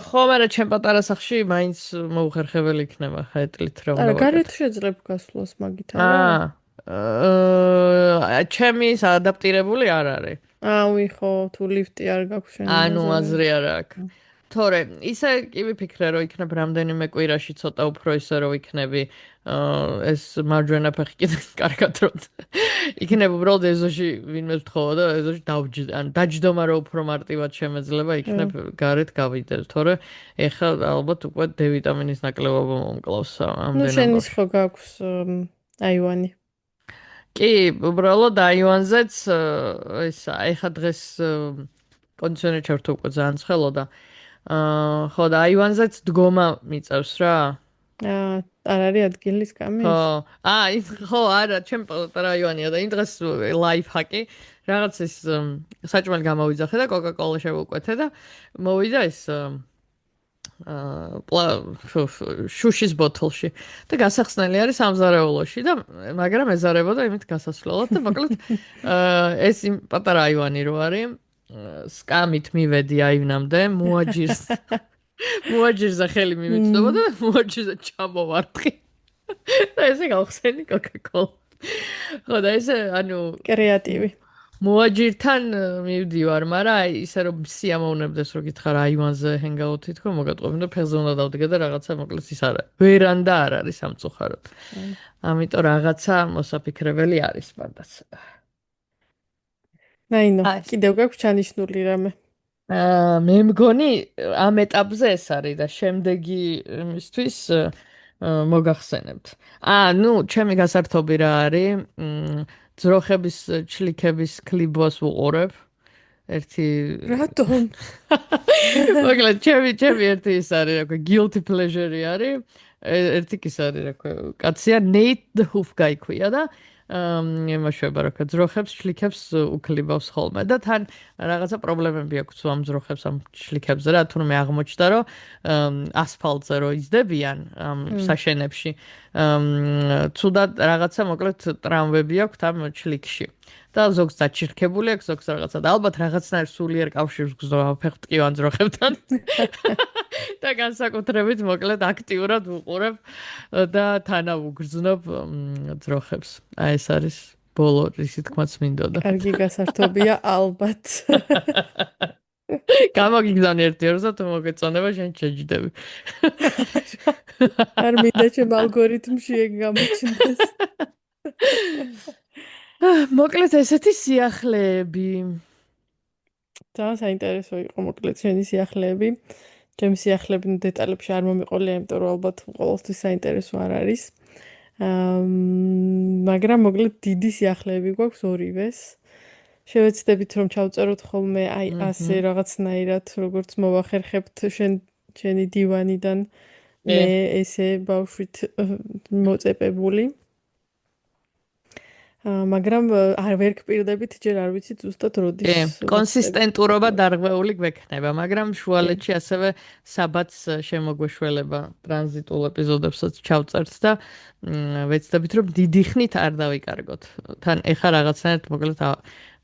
ხო, მაგრამ ჩემ პატარა სახლში მაინც მოუხერხებელი იქნება ხა ეტლით რომ არა, გარეთ შეძლებ გასვლას მაგით არა? ჩემი ადაპტირებული არ არის. უი ხო, თუ ლიფტი არ გაქვს შენ. ანუ აზრი არ აქვს. თორე ისე კი ვიფიქრე რომ იქნებ რამდენიმე კვირაში ცოტა უფრო ისე რომ იქნები ეს მარჯვენა ფეხი კიდე კარგად რომ იქნებ უბრალოდ ეზოში ვინმე ვთხოვა და ეზოში დაჯდომა რომ უფრო მარტივად შემეძლება იქნებ გარეთ გავიდე თორე ეხლა ალბათ უკვე D ვიტამინის ნაკლებობა მომკლავს ამდენად. ნუ შენის ხო გაქვს აივანი. კი, უბრალოდ აივანზეც ისა ეხლა დღეს კონდიციონერი ჩართო უკვე ძალიან ცხელო და ხო და აივანზეც დგომა მიწევს რა. არ არის ადგილის კამი? ხო, არა, ჩემ პატარა აივანია და იმ დღეს ლაიფჰაკი რაღაც ის საჭმელი გამოვიძახე და კოკა-კოლა შევუკვეთე და მოვიდა ეს შუშის ბოთლში და გასახსნელი არის სამზარეულოში და მაგრამ ეზარებოდა იმით გასასვლელად და მოკლედ ეს იმ პატარა აივანი რო არის სკამით მივედი აივნამდე მოაჯირზე ხელი მიმიწვდება და მოაჯირზე ჩამოვარტყი და ესე გავხსენი კოკა-კოლა. ხო და ესე ანუ კრეატივი. მოაჯირთან მივდივარ, მაგრამ ისე რომ სიამოვნებდეს რომ გითხრა აივანზე ჰენგაუთი თქო მოგატყობინ და ფეხზე უნდა დავდგე და რაღაცა მოკლედ ის არა. ვერანდა არ არის სამწუხაროდ. ამიტომ რაღაცა მოსაფიქრებელი არის მანდაც. ნაინო, კიდევ გაქვს ჩანიშნული რამე? მე მგონი ამ ეტაპზე ეს არის და შემდეგი იმისთვის მოგახსენებთ. ნუ ჩემი გასართობი რა არის? ძროხების ჩლიქების კლიბოს ვუყურებ. ერთი რატომ? მოკლედ ჩემი ერთი ის არის რა ქვია guilty pleasure არის. ერთი ის არის რა ქვია კაცია Nate Hoof გაიქვია და იმაშვება რა ქვია ძროხებს ჩლიქებს უკლიბავს ხოლმე და თან რაღაცა პრობლემები აქვს ამ ძროხებს ამ ჩლიქებზე რა თუნდაც აღმოჩნდა რომ ასფალტზე რო იზდებიან საშენებში თუდად რაღაცა მოკლედ ტრამვები აქვს ამ ჩლიქში და ზოგს დაჩირქებული აქვს ზოგს რაღაცა და ალბათ რაღაცნაირ სულიერ კავშირს გზნობა ფეხტკივან ძროხებთან და განსაკუთრებით მოკლედ აქტიურად ვუყურებ და თანავუგრძნობ ძროხებს. აი ეს არის ბოლო რისი თქმაც მინდოდა. კარგი გასართობია ალბათ. გამოგიგზავნე ერთი ორს და თუ მოგეწონება შენ შეჯდები. არ მინდა ჩემ ალგორითმში ეგ გამოჩნდეს. მოკლედ ესეთი სიახლეები. ძალიან საინტერესო იყო მოკლედ შენი სიახლეები. ჩემი სიახლეები დეტალებში არ მომიყოლია, იმიტომ რომ ალბათ ყოველთვის საინტერესო არ არის. მაგრამ მოკლედ დიდი სიახლეები გვაქვს ორივეს. შევეცდებით რომ ჩავწეროთ ხოლმე აი ასე რაღაცნაირად, როგორც მოვახერხებთ შენი დივანიდან მე ესე ბავშვით მოწეპებული. მაგრამ არ ვერ გპირდებით ჯერ არ ვიცი ზუსტად როდის კონსისტენტურობა დარღვეული გვექნება, მაგრამ შუალედში ასევე საბათს შემოგვეშველება ტრანზიტულ ეპიზოდებსაც ჩავწერთ და ვეცდებით რომ დიდი ხნით არ დავიკარგოთ. თან ეხა რაღაცნაირად მოკლედ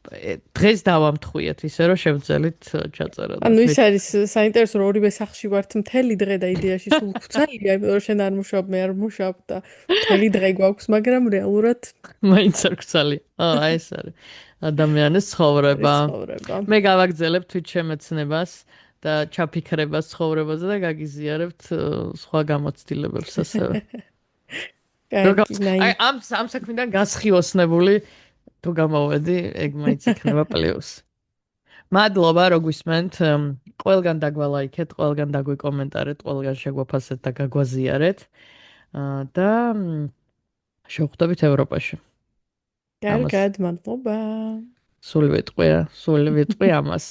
დღეს დავამთხვიეთ ისე რომ შევძელით ჩაწერა და ანუ ის არის საინტერესო რომ ორივე სახში ვართ მთელი დღე და იდეაში სულ ხუთალია, იმიტომ რომ შენ არ მუშაობ, მე არ მუშაობ და მთელი დღე გვაქვს, მაგრამ რეალურად მაინც არ გცალი. აი ეს არის ადამიანის ცხოვრება. მე გავაგზავნებ თვით შემეცნებას და ჩაფიქრებას ცხოვრებაზე და გაგიზიარებთ სხვა გამოცდილებებს ასევე. აი ამ საქმიდან გასხიოსნებული თუ გამოვედი, ეგ მაინც იქნება პლუს. მადლობა, რომ გვისმენთ. ყველგან დაგვალაიქეთ, ყველგან დაგვიკომენტარეთ, ყველგან შეგვაფასეთ და გაგვაზიარეთ. და შევხვდებით ევროპაში. კარგად, მადლობა. სულ ვიტყვი ამას.